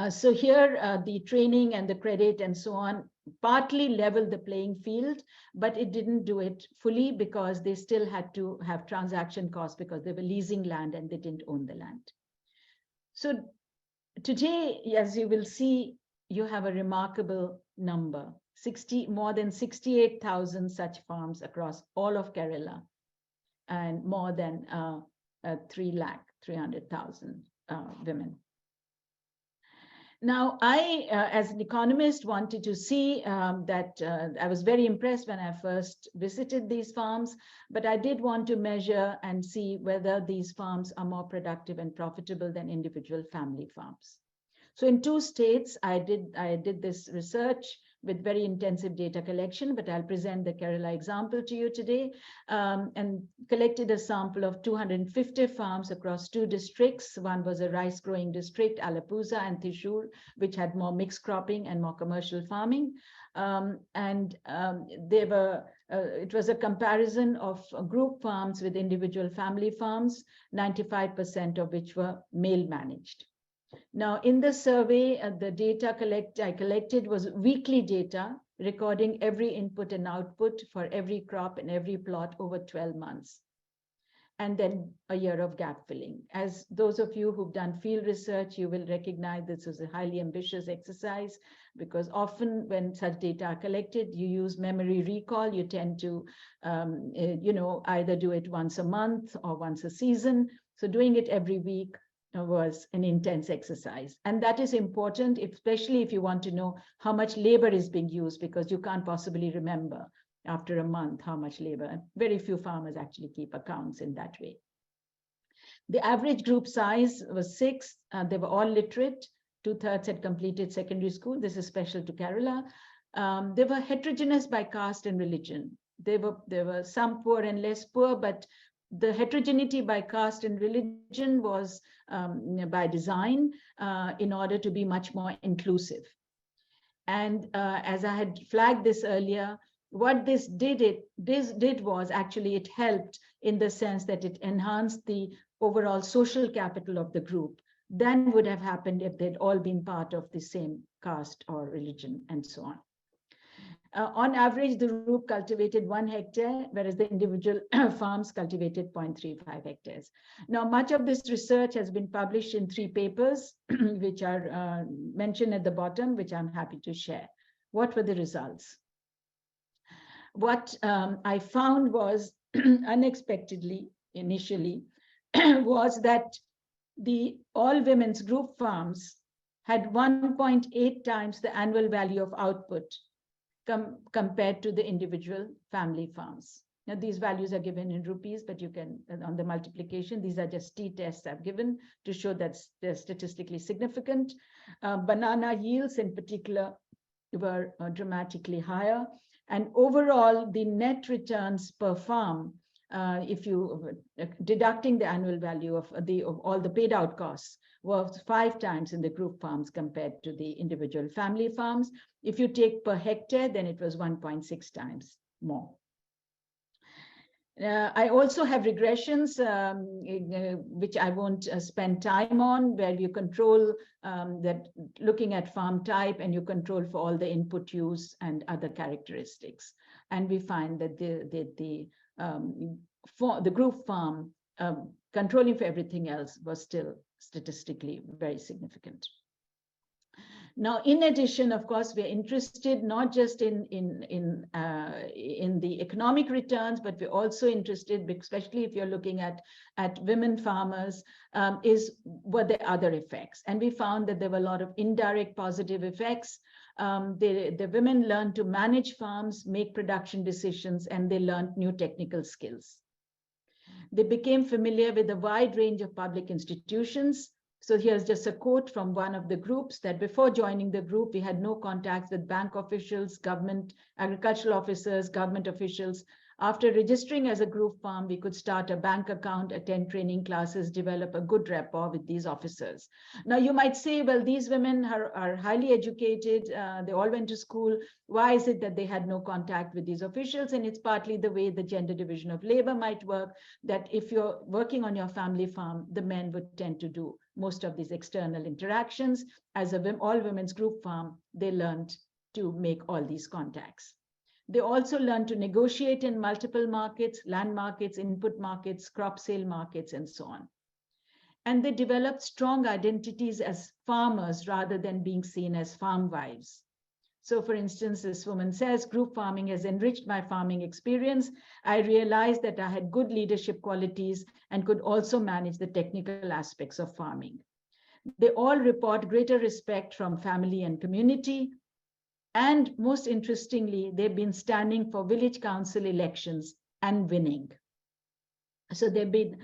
So here, the training and the credit and so on partly leveled the playing field, but it didn't do it fully because they still had to have transaction costs because they were leasing land and they didn't own the land. So today, as you will see, you have a remarkable number, more than 68,000 such farms across all of Kerala, and more than 300,000 women. Now, I, as an economist, wanted to see that I was very impressed when I first visited these farms, but I did want to measure and see whether these farms are more productive and profitable than individual family farms. So in 2 states, I did this research with very intensive data collection, but I'll present the Kerala example to you today, and collected a sample of 250 farms across 2 districts. One was a rice growing district, Alappuzha and Thrissur, which had more mixed cropping and more commercial farming. It was a comparison of group farms with individual family farms, 95% of which were male managed. Now, in the survey, the data I collected was weekly data, recording every input and output for every crop and every plot over 12 months, and then a year of gap filling. As those of you who've done field research, you will recognize this is a highly ambitious exercise, because often when such data are collected, you use memory recall. You tend to, either do it once a month or once a season. So doing it every week was an intense exercise. And that is important, especially if you want to know how much labor is being used, because you can't possibly remember after a month how much labor. Very few farmers actually keep accounts in that way. The average group size was 6. They were all literate. 2/3 had completed secondary school. This is special to Kerala. They were heterogeneous by caste and religion. There were some poor and less poor, but the heterogeneity by caste and religion was by design in order to be much more inclusive. And as I had flagged this earlier, what this did was actually it helped in the sense that it enhanced the overall social capital of the group than would have happened if they'd all been part of the same caste or religion and so on. On average, the group cultivated 1 hectare, whereas the individual farms cultivated 0.35 hectares. Now, much of this research has been published in 3 papers, which are mentioned at the bottom, which I'm happy to share. What were the results? What I found was unexpectedly, initially, was that the all women's group farms had 1.8 times the annual value of output compared to the individual family farms. Now, these values are given in rupees, but you can, on the multiplication, these are just t-tests I've given to show that they're statistically significant. Banana yields in particular were dramatically higher. And overall, the net returns per farm, if you deducting the annual value of all the paid out costs, was 5 times in the group farms compared to the individual family farms. If you take per hectare, then it was 1.6 times more. I also have regressions, which I won't spend time on, where you control that, looking at farm type, and you control for all the input use and other characteristics. And we find that the group farm, controlling for everything else, was still statistically very significant. Now, in addition, of course, we're interested not just in the economic returns, but we're also interested, especially if you're looking at women farmers, were there other effects? And we found that there were a lot of indirect positive effects. The women learned to manage farms, make production decisions, and they learned new technical skills. They became familiar with a wide range of public institutions. So here's just a quote from one of the groups, that before joining the group, we had no contacts with bank officials, government, agricultural officers, government officials, After registering as a group farm, we could start a bank account, attend training classes, develop a good rapport with these officers. Now, you might say, well, these women are highly educated. They all went to school. Why is it that they had no contact with these officials? And it's partly the way the gender division of labor might work, that if you're working on your family farm, the men would tend to do most of these external interactions. As a all women's group farm, they learned to make all these contacts. They also learned to negotiate in multiple markets, land markets, input markets, crop sale markets, and so on. And they developed strong identities as farmers rather than being seen as farm wives. So for instance, this woman says, group farming has enriched my farming experience. I realized that I had good leadership qualities and could also manage the technical aspects of farming. They all report greater respect from family and community. And most interestingly, they've been standing for village council elections and winning. So they've been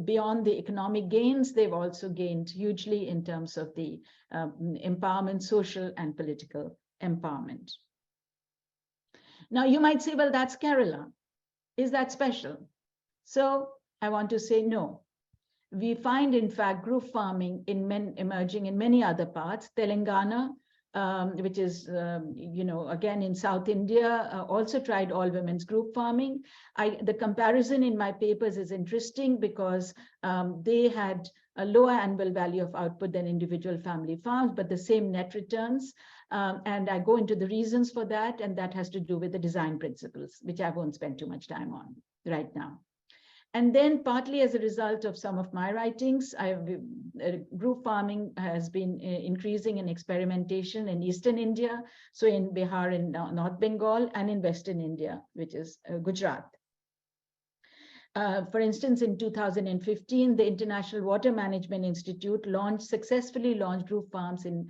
beyond the economic gains, they've also gained hugely in terms of the empowerment, social and political empowerment. Now you might say, well, that's Kerala. Is that special? So I want to say no. We find, in fact, group farming emerging in many other parts. Telangana, which is, again in South India, also tried all women's group farming. The comparison in my papers is interesting because they had a lower annual value of output than individual family farms, but the same net returns. And I go into the reasons for that, and that has to do with the design principles, which I won't spend too much time on right now. And then partly as a result of some of my writings, group farming has been increasing in experimentation in Eastern India, so in Bihar and North Bengal, and in Western India, which is Gujarat. For instance, in 2015, the International Water Management Institute successfully launched group farms in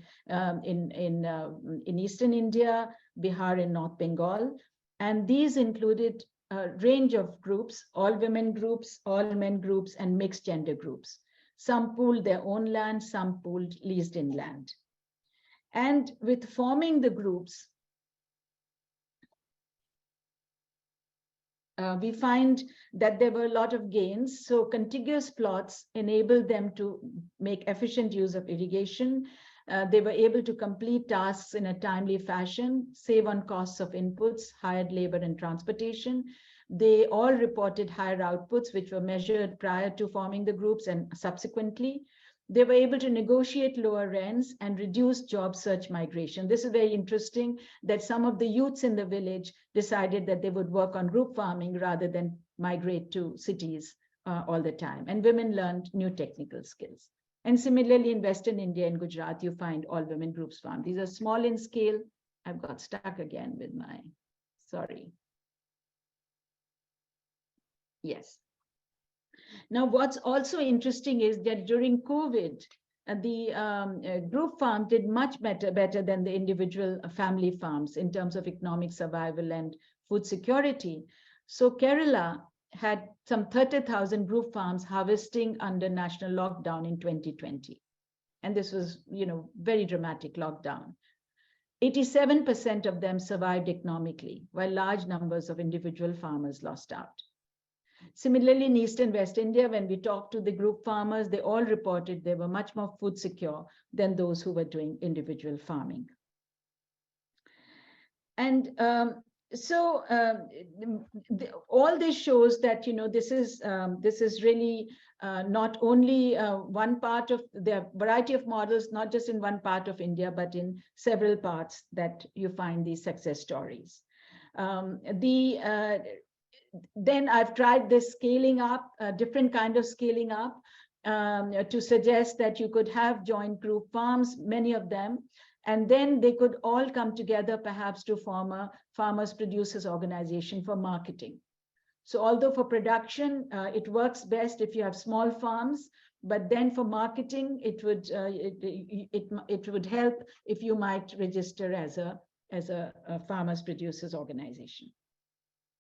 Eastern India, Bihar, and North Bengal. And these included a range of groups, all women groups, all men groups, and mixed gender groups. Some pooled their own land, some pooled leased in land. And with forming the groups, we find that there were a lot of gains. So contiguous plots enabled them to make efficient use of irrigation. They were able to complete tasks in a timely fashion, save on costs of inputs, hired labor, and transportation. They all reported higher outputs, which were measured prior to forming the groups and subsequently. They were able to negotiate lower rents and reduce job search migration. This is very interesting that some of the youths in the village decided that they would work on group farming rather than migrate to cities all the time. And women learned new technical skills. And similarly, in Western India and Gujarat, you find all women groups farm. These are small in scale. I've got stuck again with my, sorry. Yes. Now, what's also interesting is that during COVID, the group farm did much better than the individual family farms in terms of economic survival and food security. So Kerala had some 30,000 group farms harvesting under national lockdown in 2020. And this was, very dramatic lockdown. 87% of them survived economically, while large numbers of individual farmers lost out. Similarly, in East and West India, when we talked to the group farmers, they all reported they were much more food secure than those who were doing individual farming. And all this shows that this is really not only one part of the variety of models, not just in one part of India, but in several parts that you find these success stories. Then I've tried this scaling up, different kind of scaling up, to suggest that you could have joint group farms, many of them, and then they could all come together perhaps to form a farmers producers organization for marketing. So although for production, it works best if you have small farms, but then for marketing, it would help if you might register as a farmers producers organization.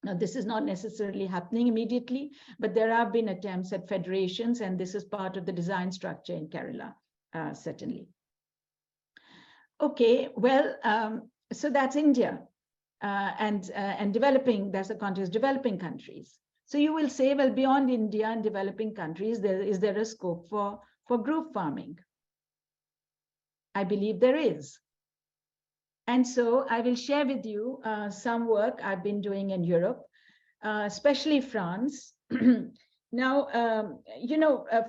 Now, this is not necessarily happening immediately, but there have been attempts at federations, and this is part of the design structure in Kerala, certainly. Okay, well, so that's India. and developing, that's the context, developing countries. So you will say, well, beyond India and developing countries, is there a scope for group farming? I believe there is. And so I will share with you some work I've been doing in Europe, especially France. Now,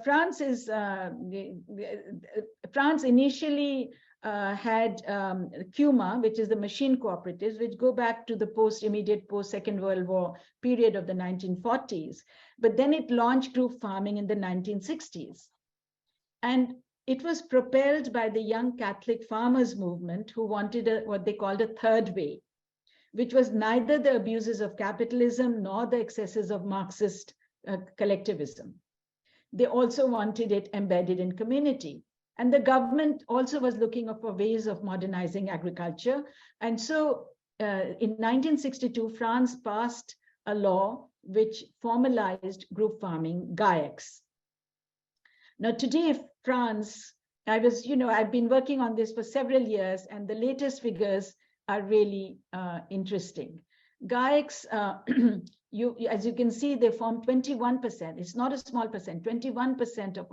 France is, France initially had CUMA, which is the machine cooperatives, which go back to the immediate post-Second World War period of the 1940s. But then it launched group farming in the 1960s. And it was propelled by the young Catholic farmers movement who wanted what they called a third way, which was neither the abuses of capitalism nor the excesses of Marxist collectivism. They also wanted it embedded in community. And the government also was looking for ways of modernizing agriculture. And so in 1962, France passed a law which formalized group farming, GAEX. Now today, France, I've been working on this for several years, and the latest figures are really interesting. GAEX, as you can see, they form 21%. It's not a small percent, 21% of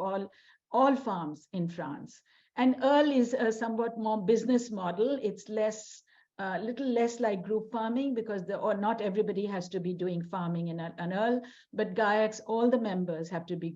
all farms in France. And EARL is a somewhat more business model. It's a little less like group farming because not everybody has to be doing farming in an EARL, but GAEX, all the members have to be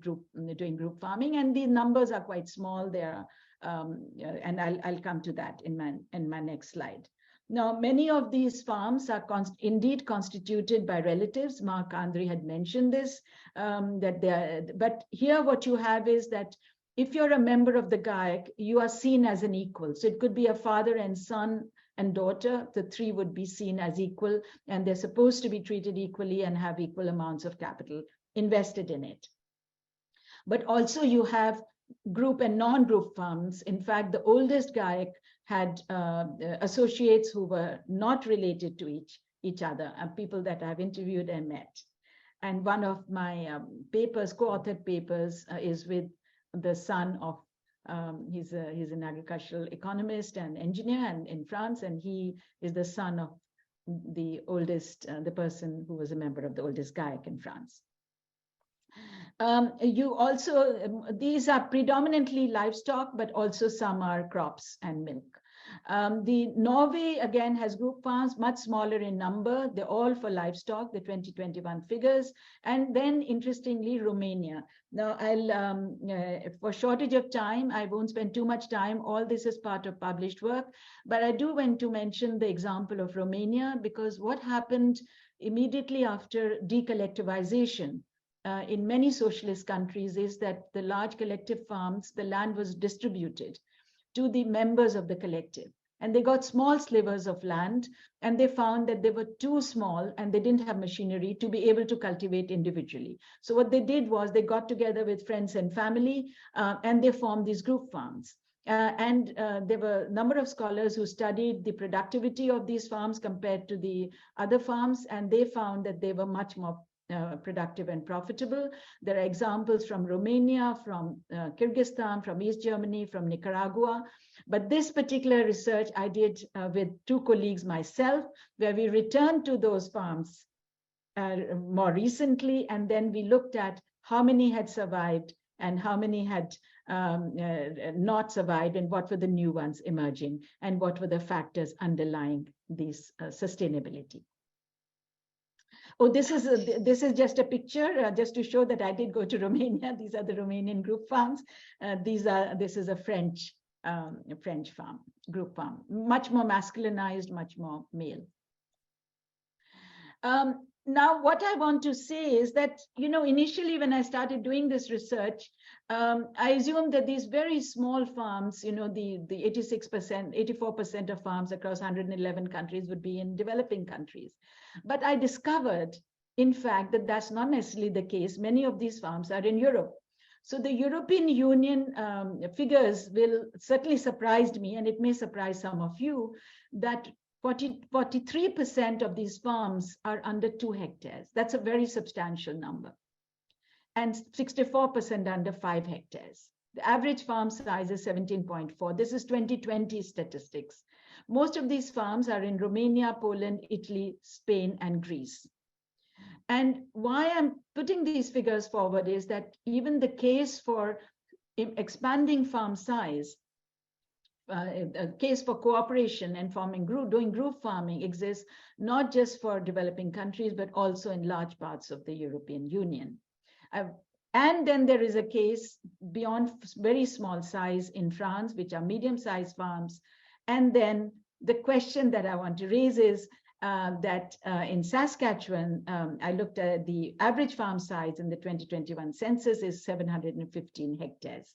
doing group farming, and the numbers are quite small there. And I'll come to that in my next slide. Now, many of these farms are indeed constituted by relatives. Marc-André had mentioned this, but here what you have is that if you're a member of the GAEC, you are seen as an equal. So it could be a father and son and daughter. The three would be seen as equal, and they're supposed to be treated equally and have equal amounts of capital invested in it. But also you have group and non-group farms. In fact, the oldest GAEC had associates who were not related to each other, people that I've interviewed and met. And one of my papers, co-authored papers, is with the son of, he's an agricultural economist and engineer in France, and he is the son of the the person who was a member of the oldest GAEC in France. You also, these are predominantly livestock, but also some are crops and milk. The Norway, again, has group farms, much smaller in number. They're all for livestock, the 2021 figures. And then, interestingly, Romania. Now, for shortage of time, I won't spend too much time. All this is part of published work. But I do want to mention the example of Romania, because what happened immediately after decollectivization in many socialist countries is that the large collective farms, the land was distributed to the members of the collective. And they got small slivers of land, and they found that they were too small and they didn't have machinery to be able to cultivate individually. So what they did was they got together with friends and family, and they formed these group farms. And there were a number of scholars who studied the productivity of these farms compared to the other farms, and they found that they were much more productive and profitable. There are examples from Romania, from Kyrgyzstan, from East Germany, from Nicaragua. But this particular research I did with two colleagues myself, where we returned to those farms more recently, and then we looked at how many had survived and how many had not survived, and what were the new ones emerging, and what were the factors underlying this sustainability. Oh, this is just a picture, just to show that I did go to Romania. These are the Romanian group farms. This is a French farm, group farm, much more masculinized, much more male. Now, what I want to say is that, initially when I started doing this research, I assumed that these very small farms, the 86%, 84% of farms across 111 countries would be in developing countries. But I discovered, in fact, that that's not necessarily the case. Many of these farms are in Europe. So the European Union figures will certainly surprised me, and it may surprise some of you, that 43% of these farms are under 2 hectares. That's a very substantial number. And 64% under 5 hectares. The average farm size is 17.4. This is 2020 statistics. Most of these farms are in Romania, Poland, Italy, Spain, and Greece. And why I'm putting these figures forward is that even the case for expanding farm size, a case for cooperation and doing group farming exists not just for developing countries, but also in large parts of the European Union. And then there is a case beyond very small size in France, which are medium-sized farms. And then the question that I want to raise is that in Saskatchewan, I looked at the average farm size in the 2021 census is 715 hectares.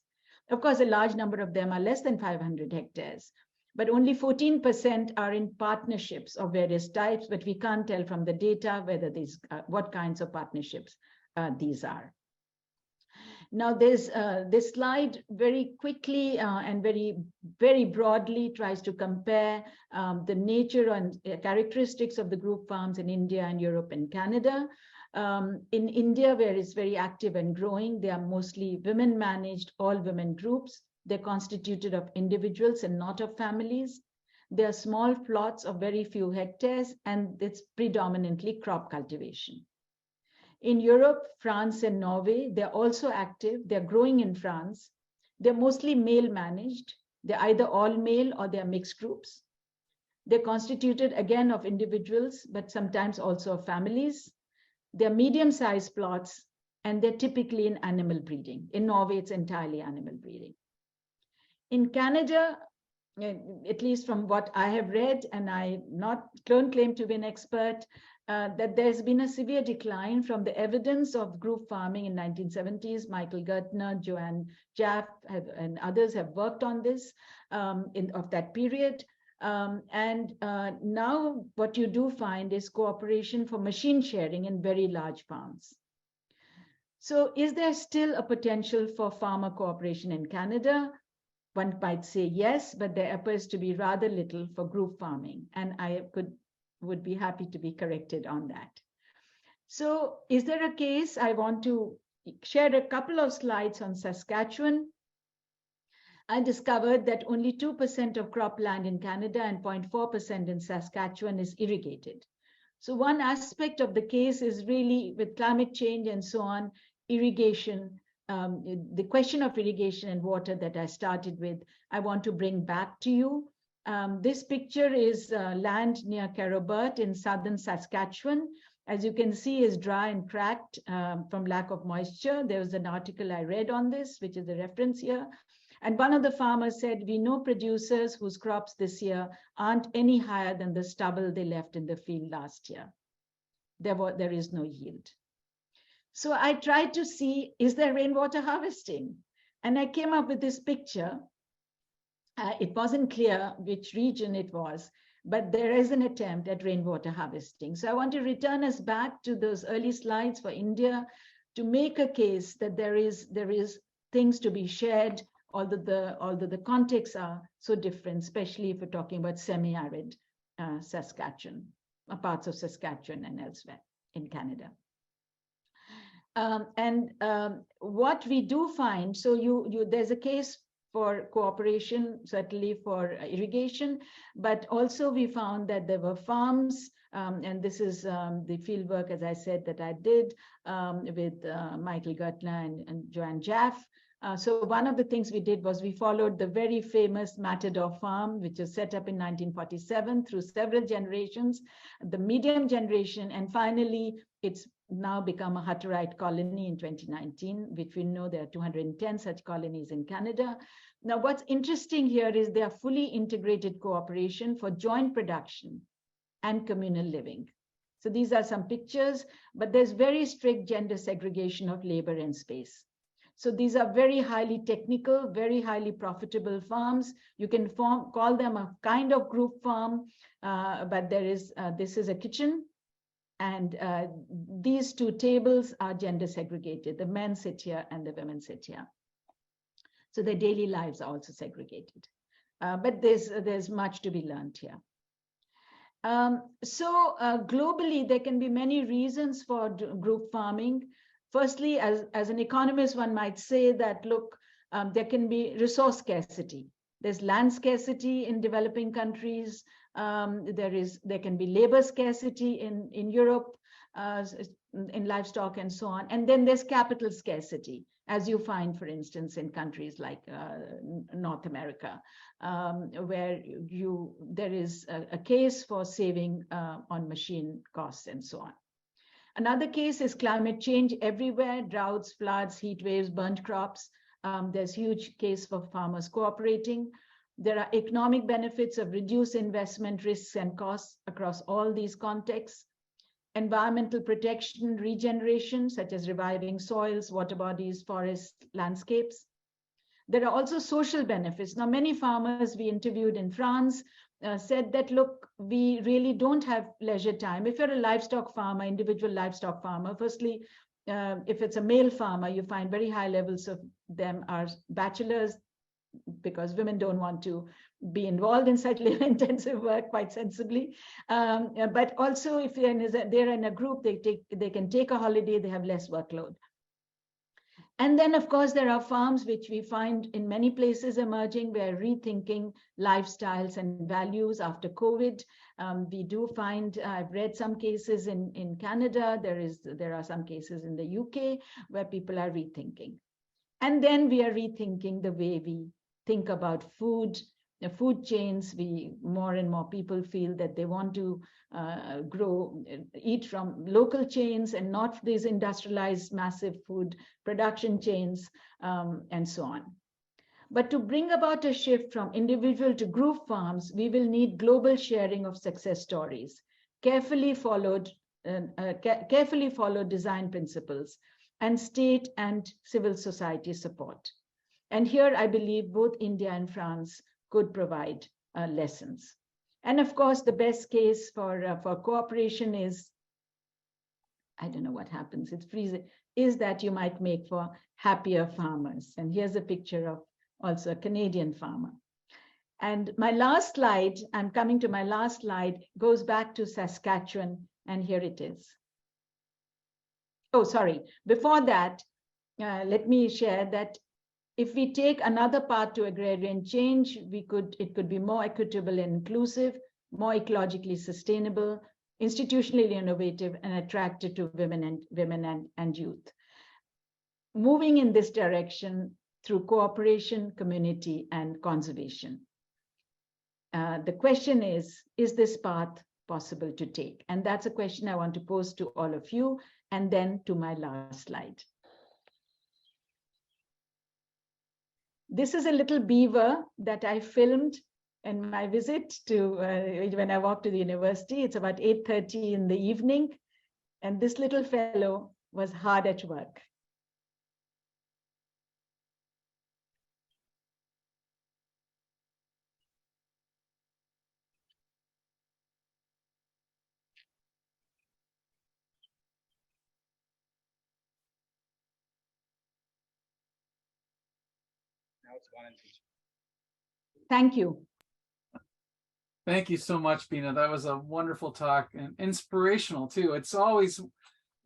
Of course, a large number of them are less than 500 hectares, but only 14% are in partnerships of various types, but we can't tell from the data whether these, what kinds of partnerships these are. Now, this slide very quickly and very broadly tries to compare the nature and characteristics of the group farms in India and Europe and Canada. In India, where it's very active and growing, they are mostly women-managed, all women groups. They're constituted of individuals and not of families. They are small plots of very few hectares, and it's predominantly crop cultivation. In Europe, France, and Norway, they're also active. They're growing in France. They're mostly male-managed. They're either all male or they're mixed groups. They're constituted, again, of individuals, but sometimes also of families. They're medium-sized plots, and they're typically in animal breeding. In Norway, it's entirely animal breeding. In Canada, at least from what I have read, and I don't claim to be an expert, that there's been a severe decline from the evidence of group farming in 1970s. Michael Gertner, Joanne Jaff, and others have worked on this of that period. Now what you do find is cooperation for machine sharing in very large farms. So is there still a potential for farmer cooperation in Canada? One might say yes, but there appears to be rather little for group farming, and I would be happy to be corrected on that. So is there a case? I want to share a couple of slides on Saskatchewan. I discovered that only 2% of cropland in Canada and 0.4% in Saskatchewan is irrigated. So one aspect of the case is really, with climate change and so on, irrigation, the question of irrigation and water that I started with, I want to bring back to you. This picture is land near Carobert in southern Saskatchewan. As you can see, is dry and cracked from lack of moisture. There was an article I read on this, which is a reference here. And one of the farmers said, we know producers whose crops this year aren't any higher than the stubble they left in the field last year. There is no yield. So I tried to see, is there rainwater harvesting? And I came up with this picture. It wasn't clear which region it was, but there is an attempt at rainwater harvesting. So I want to return us back to those early slides for India to make a case that there is things to be shared, although the contexts are so different, especially if we're talking about semi-arid Saskatchewan, parts of Saskatchewan and elsewhere in Canada. What we do find, so there's a case for cooperation, certainly for irrigation, but also we found that there were farms, and this is the field work, as I said, that I did with Michael Gertner and Joanne Jaff. So one of the things we did was we followed the very famous Matador farm, which was set up in 1947 through several generations, the medium generation, and finally it's now become a Hutterite colony in 2019, which we know there are 210 such colonies in Canada. Now, what's interesting here is they are fully integrated cooperation for joint production and communal living. So these are some pictures, but there's very strict gender segregation of labor and space. So these are very highly technical, very highly profitable farms. You can call them a kind of group farm, but this is a kitchen. And these two tables are gender segregated. The men sit here and the women sit here. So their daily lives are also segregated. But there's much to be learned here. Globally, there can be many reasons for group farming. Firstly, as an economist, one might say that, look, there can be resource scarcity. There's land scarcity in developing countries. There can be labor scarcity in Europe, in livestock and so on. And then there's capital scarcity, as you find, for instance, in countries like North America, where there is a case for saving on machine costs and so on. Another case is climate change everywhere: droughts, floods, heat waves, burnt crops. There's huge case for farmers cooperating. There are economic benefits of reduced investment risks and costs across all these contexts. Environmental protection, regeneration, such as reviving soils, water bodies, forests, landscapes. There are also social benefits. Now, many farmers we interviewed in France said that, look, we really don't have leisure time. If you're a livestock farmer, individual livestock farmer, firstly, if it's a male farmer, you find very high levels of them are bachelors, because women don't want to be involved in such labor-intensive work, quite sensibly. But also, if they're in a group, they can take a holiday, they have less workload. And then, of course, there are farms which we find in many places emerging, where rethinking lifestyles and values after COVID. We do find, I've read some cases in Canada, there are some cases in the UK where people are rethinking. And then we are rethinking the way we think about food, the food chains. More and more people feel that they want to eat from local chains and not these industrialized massive food production chains, and so on. But to bring about a shift from individual to group farms, we will need global sharing of success stories, carefully followed design principles, and state and civil society support. And here, I believe both India and France could provide lessons. And of course, the best case for cooperation is, I don't know what happens, it's freezing, is that you might make for happier farmers. And here's a picture of also a Canadian farmer. And my last slide, I'm coming to my last slide, goes back to Saskatchewan, and here it is. Oh, sorry, before that, let me share that if we take another path to agrarian change, it could be more equitable and inclusive, more ecologically sustainable, institutionally innovative, and attractive to women and youth. Moving in this direction through cooperation, community, and conservation. The question is this path possible to take? And that's a question I want to pose to all of you, and then to my last slide. This is a little beaver that I filmed in my visit to, when I walked to the university. It's about 8:30 in the evening, and this little fellow was hard at work. Thank you. Thank you so much, Bina. That was a wonderful talk and inspirational too. It's always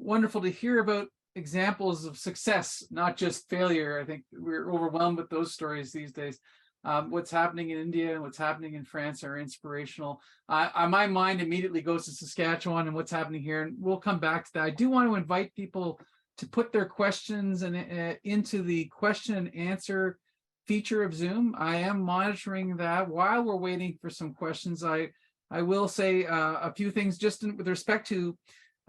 wonderful to hear about examples of success, not just failure. I think we're overwhelmed with those stories these days. What's happening in India and what's happening in France are inspirational. My mind immediately goes to Saskatchewan and what's happening here, and we'll come back to that. I do want to invite people to put their questions into the question and answer feature of Zoom. I am monitoring that. While we're waiting for some questions, I will say a few things just with respect to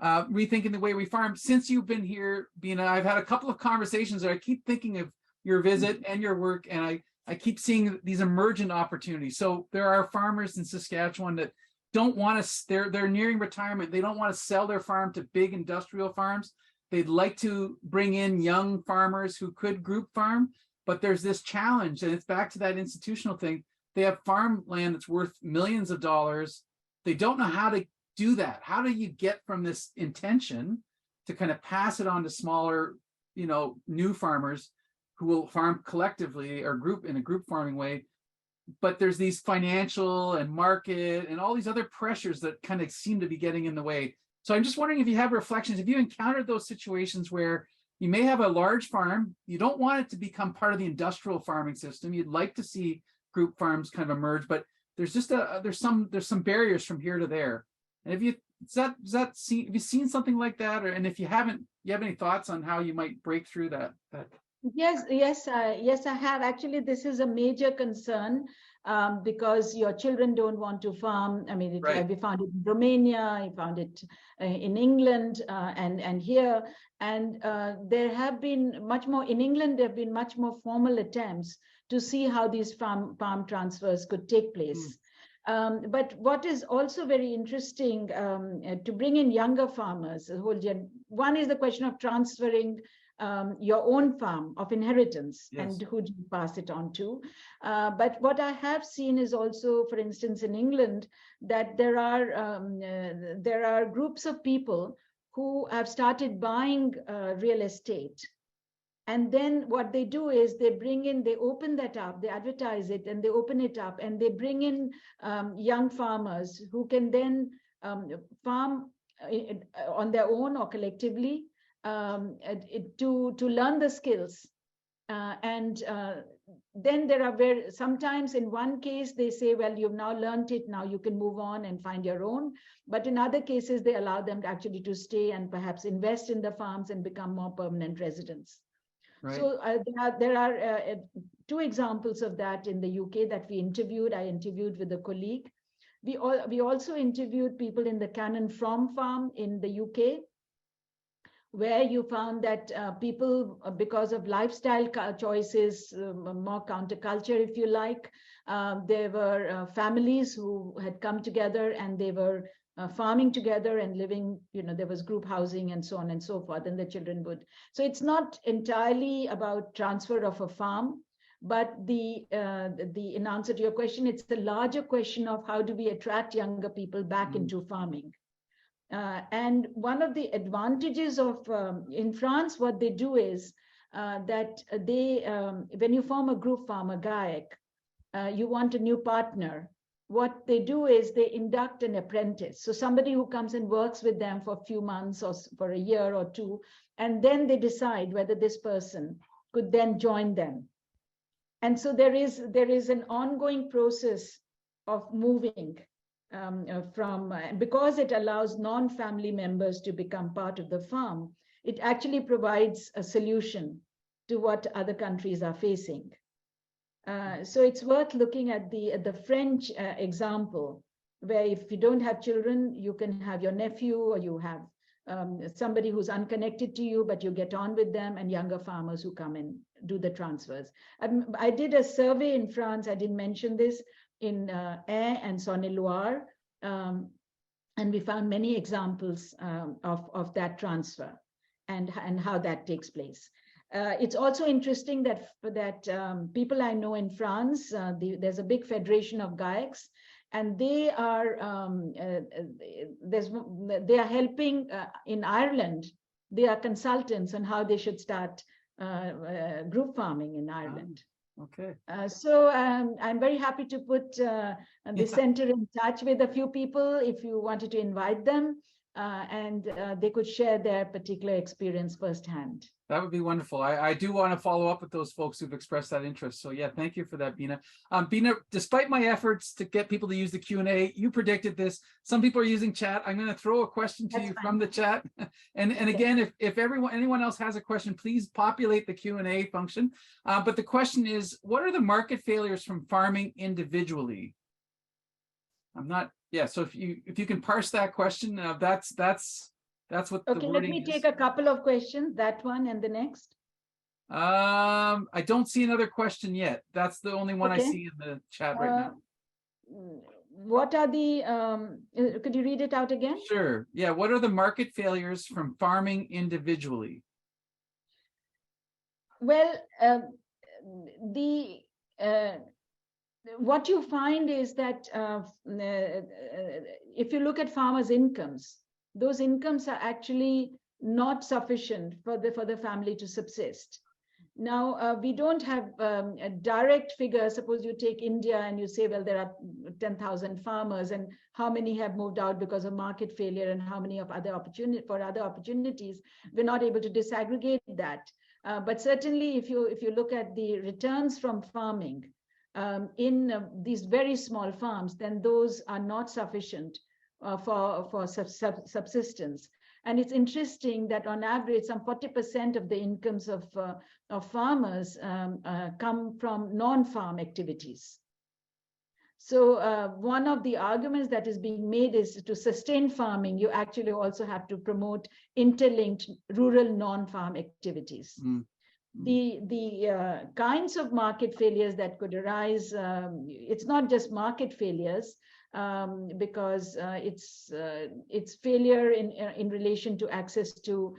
rethinking the way we farm. Since you've been here, Bina, I've had a couple of conversations that I keep thinking of your visit and your work, and I keep seeing these emergent opportunities. So there are farmers in Saskatchewan that don't want to, they're nearing retirement. They don't want to sell their farm to big industrial farms. They'd like to bring in young farmers who could group farm, but there's this challenge, and it's back to that institutional thing. They have farmland that's worth millions of dollars. They don't know how to do that. How do you get from this intention to kind of pass it on to smaller, new farmers who will farm collectively or in a group farming way? But there's these financial and market and all these other pressures that kind of seem to be getting in the way. So I'm just wondering if you have reflections, if you encountered those situations where you may have a large farm, you don't want it to become part of the industrial farming system. You'd like to see group farms kind of emerge, but there's just there's some barriers from here to there. And have you seen something like that, or and if you haven't, you have any thoughts on how you might break through that? Yes, I have. Actually, this is a major concern because your children don't want to farm. I mean, we found it in Romania, I found it in England and here. And there have been much more, in England, there have been much more formal attempts to see how these farm transfers could take place. But what is also very interesting to bring in younger farmers, one is the question of transferring your own farm of inheritance, and who do you pass it on to? But what I have seen is also, for instance, in England, that there are groups of people who have started buying real estate. And then what they do is they open that up, they advertise it, and they open it up, and they bring in young farmers who can then farm on their own or collectively to learn the skills. Then there are sometimes in one case they say, well, you've now learned it, now you can move on and find your own. But in other cases, they allow them actually to stay and perhaps invest in the farms and become more permanent residents. Right. So there are two examples of that in the UK that we interviewed. I interviewed with a colleague. We also interviewed people in the Cannon From farm in the UK, where you found that people, because of lifestyle choices, more counterculture, if you like, there were families who had come together and they were farming together and living, there was group housing and so on and so forth, and the children would. So it's not entirely about transfer of a farm, but in answer to your question, it's the larger question of how do we attract younger people back into farming. And one of the advantages of, in France, what they do is that they, when you form a group farm, a GAEC, you want a new partner. What they do is they induct an apprentice. So somebody who comes and works with them for a few months or for a year or two, and then they decide whether this person could then join them. And so there is an ongoing process of moving because it allows non-family members to become part of the farm. It actually provides a solution to what other countries are facing. So it's worth looking at the French example, where if you don't have children, you can have your nephew, or you have somebody who's unconnected to you, but you get on with them, and younger farmers who come and do the transfers. I did a survey in France, I didn't mention this, in Ain and Saône-et-Loire, and we found many examples of that transfer and how that takes place. It's also interesting that people I know in France, there's a big federation of GAECs, and they are helping in Ireland. They are consultants on how they should start group farming in Ireland. Okay. So I'm very happy to put the center in touch with a few people if you wanted to invite them, and they could share their particular experience firsthand. That would be wonderful. I do want to follow up with those folks who've expressed that interest. So yeah, thank you for that, Bina. Bina, despite my efforts to get people to use the Q&A, you predicted this. Some people are using chat. I'm going to throw a question to you from the chat. And again, if anyone else has a question, please populate the Q&A function. But the question is, what are the market failures from farming individually? So if you can parse that question, that's what the wording is. Okay, let me take a couple of questions, that one and the next. I don't see another question yet. That's the only one I see in the chat right now. What are the, could you read it out again? Sure. Yeah. What are the market failures from farming individually? Well, what you find is that if you look at farmers' incomes, those incomes are actually not sufficient for the family to subsist. Now, we don't have a direct figure. Suppose you take India and you say, well, there are 10,000 farmers, and how many have moved out because of market failure, and how many of other opportunities. We're not able to disaggregate that. But certainly, if you look at the returns from farming, in these very small farms, then those are not sufficient for subsistence. And it's interesting that on average, some 40% of the incomes of farmers come from non-farm activities. So one of the arguments that is being made is to sustain farming, you actually also have to promote interlinked rural non-farm activities. The kinds of market failures that could arise, it's not just market failures, because it's failure in relation to access to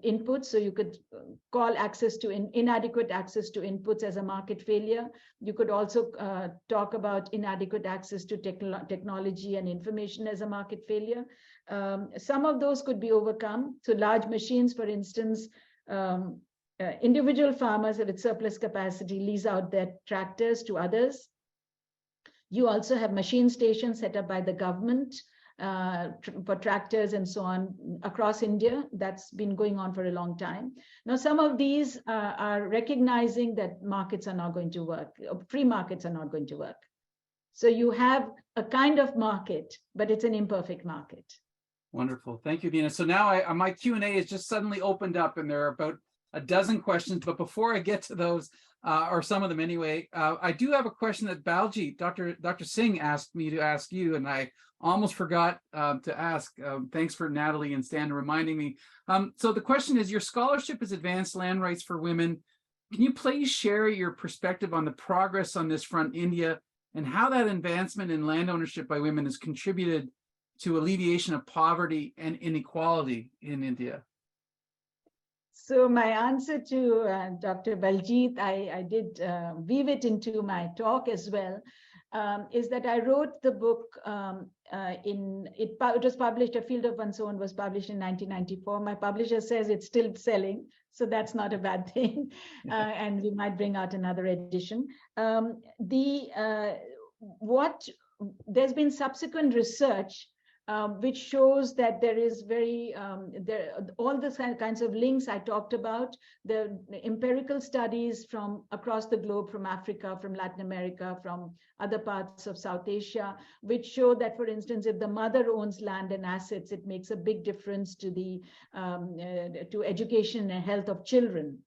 inputs. So you could call access to inadequate access to inputs as a market failure. You could also talk about inadequate access to technology and information as a market failure. Some of those could be overcome. So large machines, for instance, individual farmers with surplus capacity lease out their tractors to others. You also have machine stations set up by the government for tractors and so on across India. That's been going on for a long time. Now, some of these are recognizing that markets are not going to work, free markets are not going to work. So you have a kind of market, but it's an imperfect market. Wonderful. Thank you, Bina. So now my Q&A is just suddenly opened up, and there are about a dozen questions. But before I get to those, or some of them anyway, I do have a question that Baljit, Dr. Singh asked me to ask you, and I almost forgot to ask. Thanks for Natalie and Stan reminding me. So the question is, your scholarship is Advanced Land Rights for Women. Can you please share your perspective on the progress on this front in India, and how that advancement in land ownership by women has contributed to alleviation of poverty and inequality in India? So my answer to Dr. Baljit, I did weave it into my talk as well, is that I wrote the book it was published, A Field of One's Own was published in 1994. My publisher says it's still selling, so that's not a bad thing. And we might bring out another edition. There's been subsequent research which shows that there is all the kinds of links I talked about, the empirical studies from across the globe, from Africa, from Latin America, from other parts of South Asia, which show that, for instance, if the mother owns land and assets, it makes a big difference to the to education and health of children.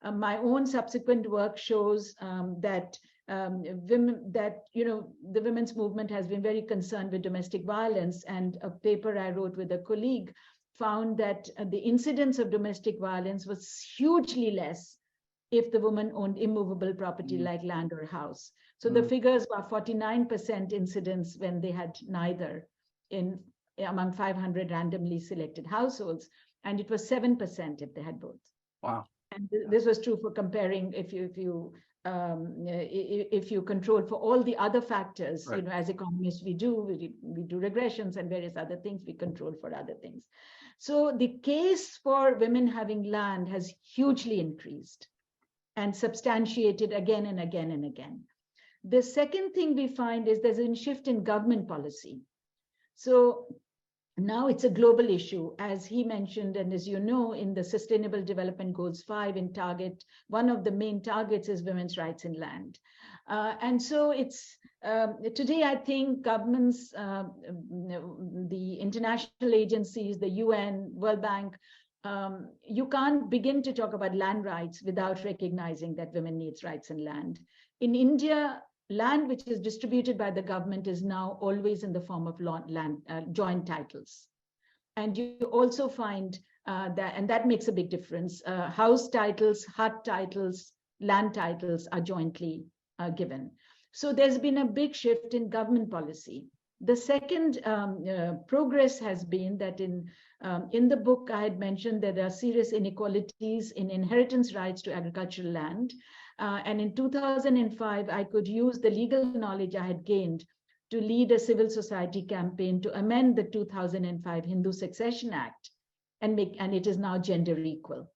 My own subsequent work shows that the women's movement has been very concerned with domestic violence, and a paper I wrote with a colleague found that the incidence of domestic violence was hugely less if the woman owned immovable property like land or house. So the figures were 49% incidence when they had neither among 500 randomly selected households, and it was 7% if they had both. Wow. And this was true for comparing if you control for all the other factors, right. As economists we do regressions and various other things, we control for other things. So the case for women having land has hugely increased and substantiated again and again and again. The second thing we find is there's a shift in government policy. So now it's a global issue, as he mentioned, and as you know, in the Sustainable Development Goals 5 in target, one of the main targets is women's rights in land. And so it's today, I think governments, the international agencies, the UN, World Bank, you can't begin to talk about land rights without recognizing that women need rights in land. In India, land which is distributed by the government is now always in the form of land joint titles. And you also find that makes a big difference. House titles, hut titles, land titles are jointly given. So there's been a big shift in government policy. The second progress has been that in the book I had mentioned that there are serious inequalities in inheritance rights to agricultural land. And in 2005, I could use the legal knowledge I had gained to lead a civil society campaign to amend the 2005 Hindu Succession Act and it is now gender equal.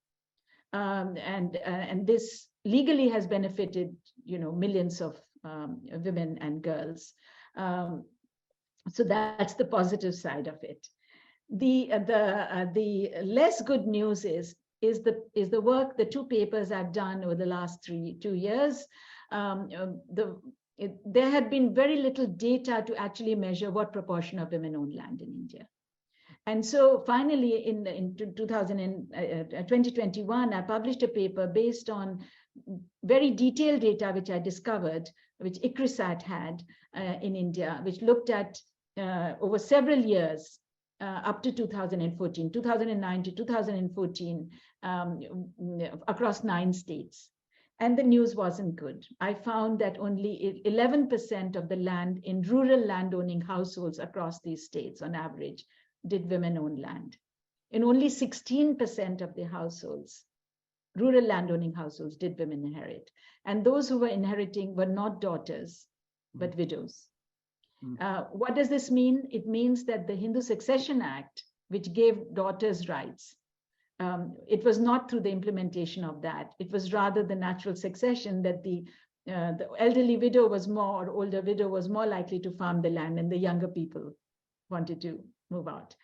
And this legally has benefited, millions of women and girls. So that's the positive side of it. The less good news is the work, the two papers I've done over the last 2 years. there had been very little data to actually measure what proportion of women own land in India. And so finally, in 2021, I published a paper based on very detailed data which I discovered, which ICRISAT had in India, which looked at over several years, up to 2014, 2009 to 2014, across 9 states. And the news wasn't good. I found that only 11% of the land in rural landowning households across these states, on average, did women own land. In only 16% of the households, rural landowning households, did women inherit. And those who were inheriting were not daughters, but widows. What does this mean? It means that the Hindu Succession Act, which gave daughters rights, it was not through the implementation of that. It was rather the natural succession that the elderly widow was more, or older widow was more likely to farm the land, and the younger people wanted to move out.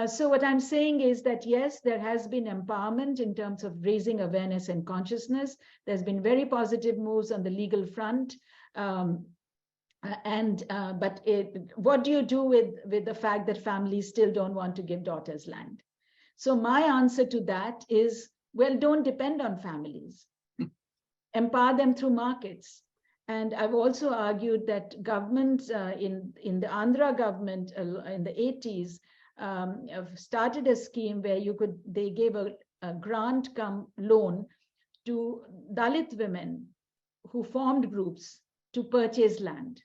So what I'm saying is that, yes, there has been empowerment in terms of raising awareness and consciousness. There's been very positive moves on the legal front. But what do you do with the fact that families still don't want to give daughters land? So my answer to that is, well, don't depend on families. Empower them through markets. And I've also argued that governments in the Andhra government in the 80s have started a scheme where they gave a grant come loan to Dalit women who formed groups to purchase land.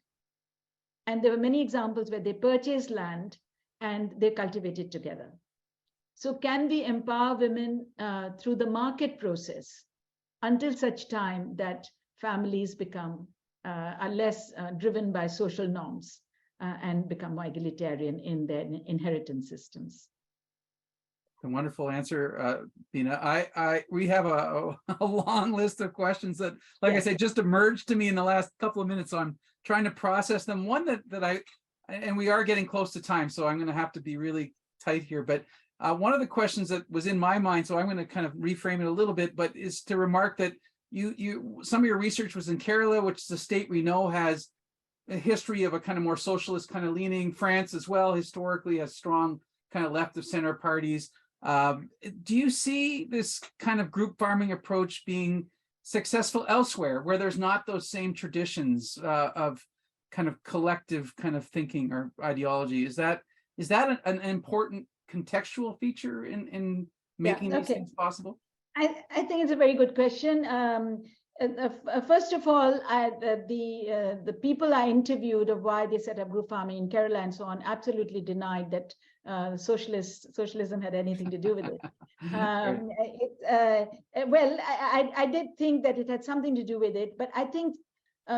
And there were many examples where they purchased land and they cultivated together. So can we empower women through the market process until such time that families are less driven by social norms and become more egalitarian in their inheritance systems? A wonderful answer, Bina. We have a long list of questions that, like I said, just emerged to me in the last couple of minutes. So I'm trying to process them. One and we are getting close to time, so I'm going to have to be really tight here. But one of the questions that was in my mind, so I'm going to kind of reframe it a little bit, but is to remark that some of your research was in Kerala, which is a state we know has a history of a kind of more socialist kind of leaning. France as well historically has strong kind of left of center parties. Do you see this kind of group farming approach being successful elsewhere, where there's not those same traditions of kind of collective kind of thinking or ideology? Is that an important contextual feature in making these things possible? I think it's a very good question. First of all, the people I interviewed of why they set up group farming in Kerala and so on absolutely denied that socialism had anything to do with it. Well, I did think that it had something to do with it, but I think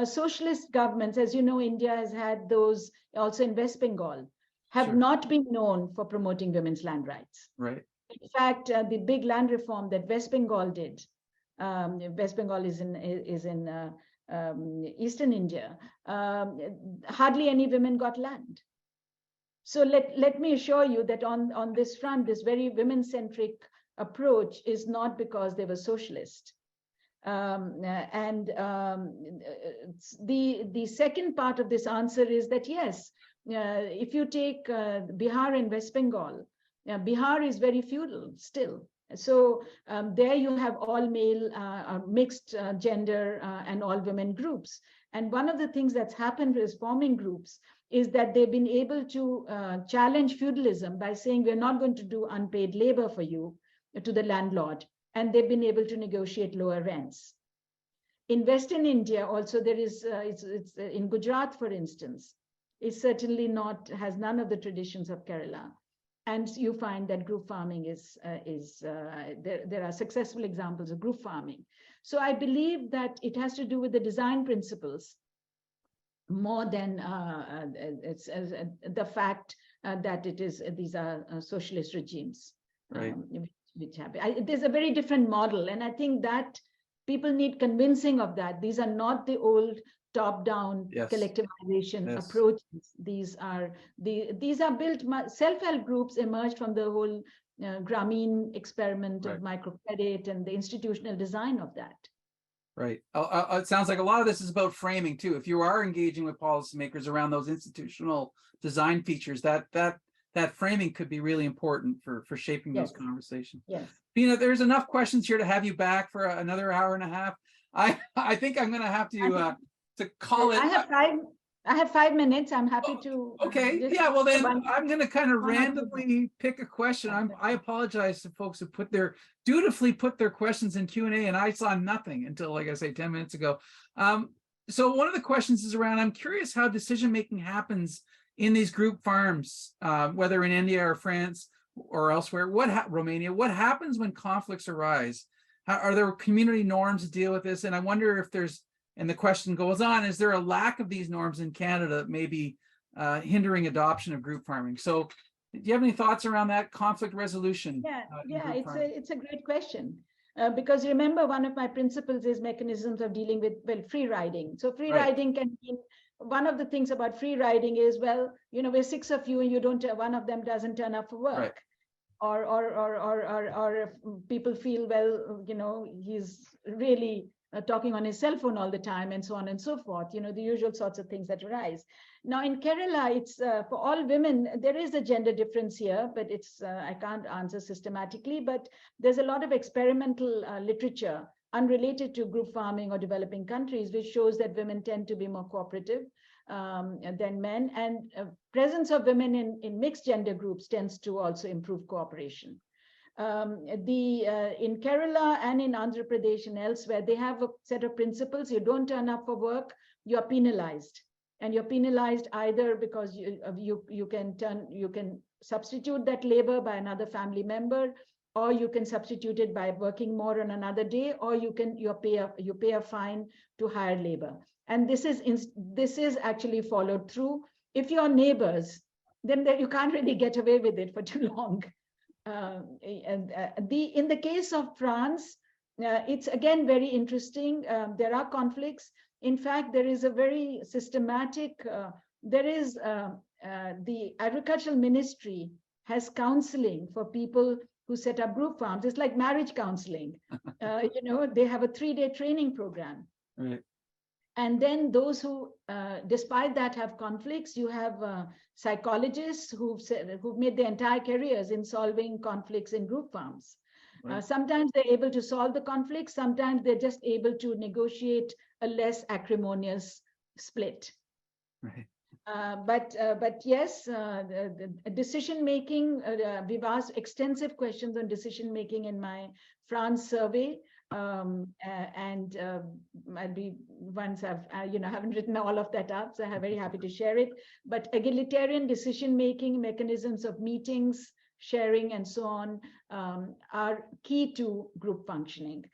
socialist governments, as you know, India has had those also in West Bengal, have not been known for promoting women's land rights. Right. In fact, the big land reform that West Bengal did, West Bengal is in eastern India, hardly any women got land. So let me assure you that on this front, this very women-centric approach is not because they were socialist. The second part of this answer is that, yes, if you take Bihar and West Bengal, Bihar is very feudal still. So there you have all male, mixed gender and all women groups. And one of the things that's happened with farming groups is that they've been able to challenge feudalism by saying, we're not going to do unpaid labor for you to the landlord. And they've been able to negotiate lower rents. In Western India, also, there is, it's in Gujarat, for instance, is certainly has none of the traditions of Kerala. And you find that group farming there are successful examples of group farming. So I believe that it has to do with the design principles more than the fact that these are socialist regimes. Right. There's a very different model. And I think that people need convincing of that. These are not the old top-down collectivization approaches. These are built, self-help groups emerged from the whole Grameen experiment of microcredit and the institutional design of that. Right. It sounds like a lot of this is about framing too. If you are engaging with policymakers around those institutional design features, that framing could be really important for shaping those Yes. conversations. Yes. Bina, there's enough questions here to have you back for another hour and a half. I think I'm going to have to call it. I have 5 minutes. I'm happy to. Okay. just Yeah. Well, then one- I'm going to kind of one or two randomly pick a question. I apologize to folks who dutifully put their questions in Q&A, and I saw nothing until, like I say, 10 minutes ago. So one of the questions is around, I'm curious how decision-making happens in these group farms, whether in India or France or elsewhere, Romania, what happens when conflicts arise? Are there community norms to deal with this? And I wonder if there's, and the question goes on, is there a lack of these norms in Canada that may be hindering adoption of group farming? So do you have any thoughts around that conflict resolution? It's a great question. Because remember, one of my principles is mechanisms of dealing with, free riding. So free riding can mean, one of the things about free riding is, we're 6 of you and you don't, one of them doesn't turn up for work. Right. Or people feel, he's really talking on his cell phone all the time, and so on and so forth, the usual sorts of things that arise. Now in Kerala, it's for all women, there is a gender difference here, but it's I can't answer systematically, but there's a lot of experimental literature unrelated to group farming or developing countries, which shows that women tend to be more cooperative than men, and presence of women in mixed gender groups tends to also improve cooperation. In Kerala and in Andhra Pradesh and elsewhere, they have a set of principles. You don't turn up for work, you're penalized. And you're penalized either because you can substitute that labor by another family member, or you can substitute it by working more on another day, or you pay a fine to hire labor. And this is actually followed through. If you're neighbors, then you can't really get away with it for too long. In the case of France, it's again very interesting. There are conflicts. In fact, there is a very systematic, the agricultural ministry has counseling for people who set up group farms. It's like marriage counseling. They have a 3-day training program. Right. And then those who, despite that, have conflicts, you have psychologists who've made their entire careers in solving conflicts in group farms. Right. Sometimes they're able to solve the conflicts. Sometimes they're just able to negotiate a less acrimonious split. Right. But yes, the decision making. We've asked extensive questions on decision making in my France survey. And I'll be, once I've haven't written all of that up, so I'm very happy to share it. But egalitarian decision making, mechanisms of meetings, sharing, and so on are key to group functioning.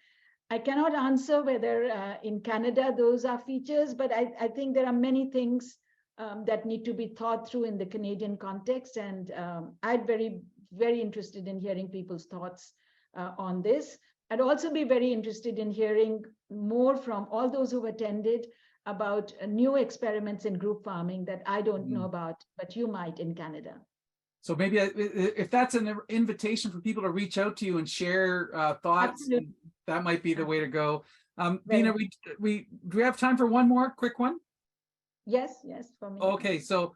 I cannot answer whether in Canada those are features, but I think there are many things that need to be thought through in the Canadian context, and I'd very, very interested in hearing people's thoughts on this. I'd also be very interested in hearing more from all those who've attended about new experiments in group farming that I don't know about, but you might in Canada. So maybe if that's an invitation for people to reach out to you and share thoughts, that might be the way to go. Bina, do we have time for one more quick one? Yes, for me. Okay, so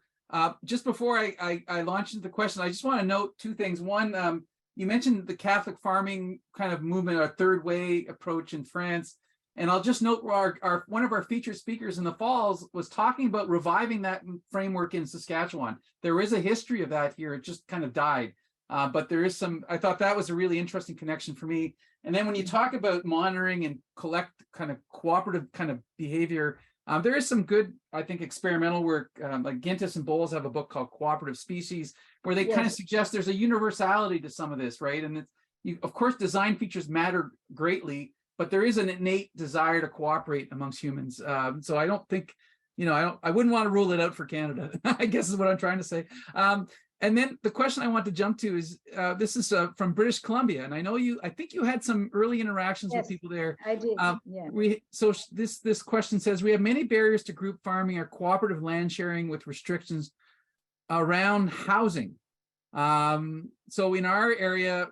just before I launch into the question, I just want to note 2 things. One, you mentioned the Catholic farming kind of movement, our third way approach in France. And I'll just note one of our featured speakers in the Falls was talking about reviving that framework in Saskatchewan. There is a history of that here. It just kind of died. But there is some, I thought that was a really interesting connection for me. And then when you talk about monitoring and collect kind of cooperative kind of behavior, there is some good, I think, experimental work. Like Gintis and Bowles have a book called Cooperative Species, where they kind of suggest there's a universality to some of this, right? And of course, design features matter greatly, but there is an innate desire to cooperate amongst humans. So I don't think, I wouldn't want to rule it out for Canada, I guess is what I'm trying to say. And then the question I want to jump to is, this is from British Columbia. And I think you had some early interactions with people there. I did, So this question says, we have many barriers to group farming or cooperative land sharing with restrictions around housing. So in our area,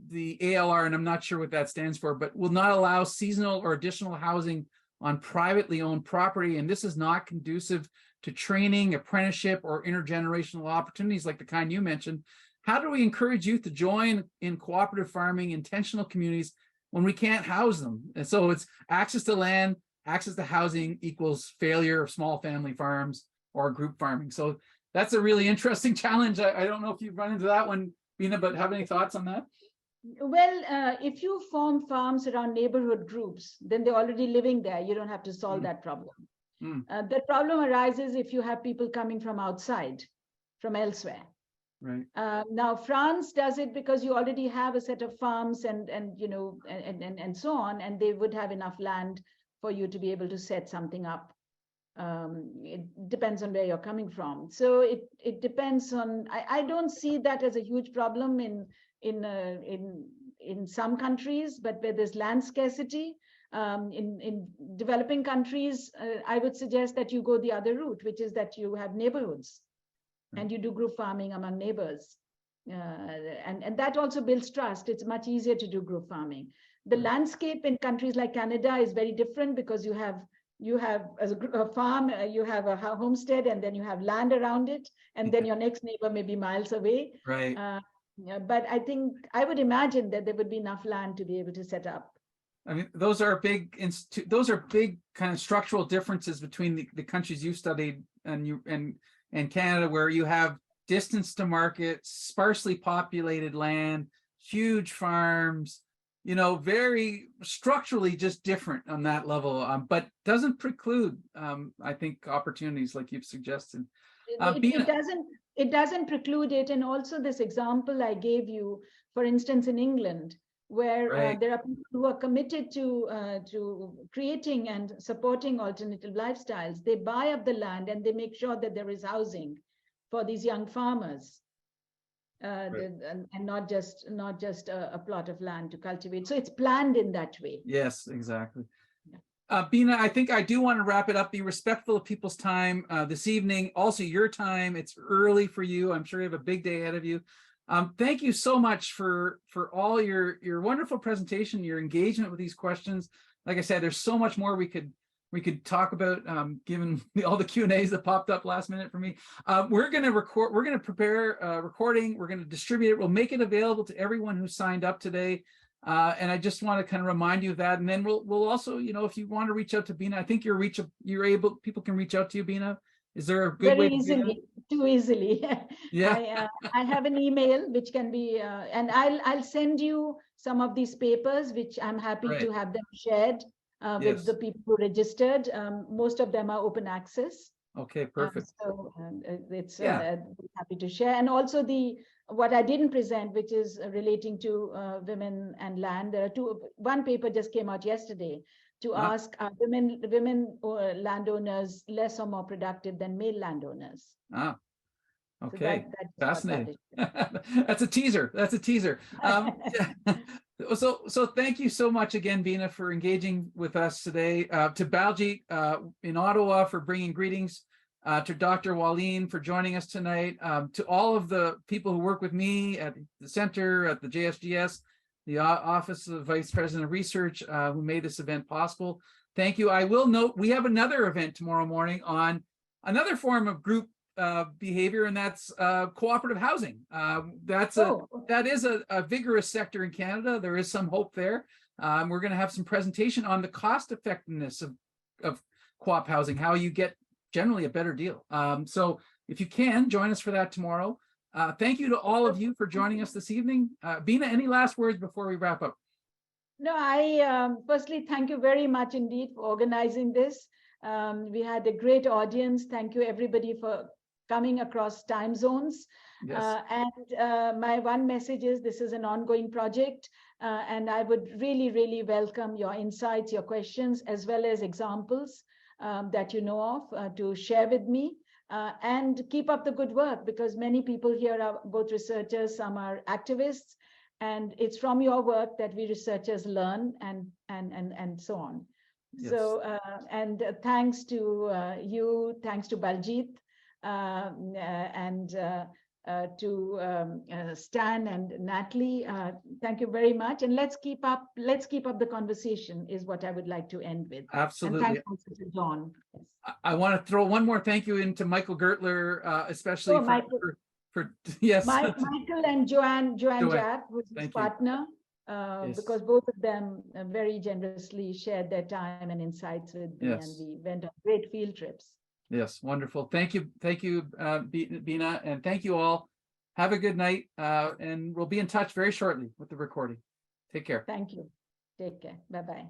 the ALR, and I'm not sure what that stands for, but will not allow seasonal or additional housing on privately owned property. And this is not conducive to training, apprenticeship, or intergenerational opportunities like the kind you mentioned. How do we encourage youth to join in cooperative farming, intentional communities, when we can't house them? And so it's access to land, access to housing equals failure of small family farms or group farming. So that's a really interesting challenge. I don't know if you've run into that one, Bina, but have any thoughts on that? Well, if you form farms around neighborhood groups, then they're already living there. You don't have to solve that problem. The problem arises if you have people coming from outside, from elsewhere. Right. Now, France does it because you already have a set of farms and so on, and they would have enough land for you to be able to set something up. It depends on where you're coming from. So it depends on. I don't see that as a huge problem in some countries, but where there's land scarcity, in developing countries, I would suggest that you go the other route, which is that you have neighborhoods and you do group farming among neighbors. And that also builds trust. It's much easier to do group farming. The landscape in countries like Canada is very different because you have as a farm, you have a homestead, and then you have land around it, and then your next neighbor may be miles away. Right. But I think I would imagine that there would be enough land to be able to set up. I mean, those are big kind of structural differences between the countries you studied and Canada, where you have distance to market, sparsely populated land, huge farms, very structurally just different on that level, but doesn't preclude, I think, opportunities like you've suggested. It doesn't preclude it. And also this example I gave you, for instance, in England, where there are people who are committed to creating and supporting alternative lifestyles. They buy up the land and they make sure that there is housing for these young farmers, and not just a plot of land to cultivate. So it's planned in that way. Yes, exactly. Bina, I think I do want to wrap it up. Be respectful of people's time this evening. Also, your time. It's early for you. I'm sure you have a big day ahead of you. Thank you so much for all your wonderful presentation, your engagement with these questions. Like I said, there's so much more we could talk about, given all the Q&As that popped up last minute for me. We're going to prepare a recording. We're going to distribute it. We'll make it available to everyone who signed up today. And I just want to kind of remind you of that. And then we'll also, if you want to reach out to Bina, I think people can reach out to you, Bina. Is there a good way to do that? Too easily. Yeah. I have an email which can be, and I'll send you some of these papers, which I'm happy to have them shared with the people who registered. Most of them are open access. Okay, perfect. So it's happy to share. And also what I didn't present, which is relating to women and land. There are one paper just came out yesterday to ask, are women or landowners less or more productive than male landowners? Okay, so fascinating. That's a teaser. So thank you so much again, Bina, for engaging with us today. To Baljit in Ottawa for bringing greetings. To Dr. Waleen for joining us tonight. To all of the people who work with me at the center, at the JSGS, the Office of Vice President of Research, who made this event possible. Thank you. I will note we have another event tomorrow morning on another form of group behavior, and that's cooperative housing. That is a vigorous sector in Canada. There is some hope there. We're going to have some presentation on the cost effectiveness of co-op housing, how you get generally a better deal. So if you can, join us for that tomorrow. Thank you to all of you for joining us this evening. Bina, any last words before we wrap up? No, I firstly thank you very much indeed for organizing this. We had a great audience. Thank you everybody for coming across time zones. Yes. And my one message is this is an ongoing project, and I would really, really welcome your insights, your questions, as well as examples that you know of to share with me. And keep up the good work, because many people here are both researchers, some are activists, and it's from your work that we researchers learn and so on. Yes. So and thanks to you, thanks to Baljit, and Stan and Natalie. Thank you very much, and let's keep up the conversation is what I would like to end with. Absolutely. And thanks also to Dawn. Yes. I want to throw one more thank you into Michael Gertler, especially for yes. Michael and Joanne Japp, who's his partner, Yes. because both of them very generously shared their time and insights with me, and we went on great field trips. Yes, wonderful. Thank you, Bina, and thank you all. Have a good night, and we'll be in touch very shortly with the recording. Take care. Thank you. Take care. Bye-bye.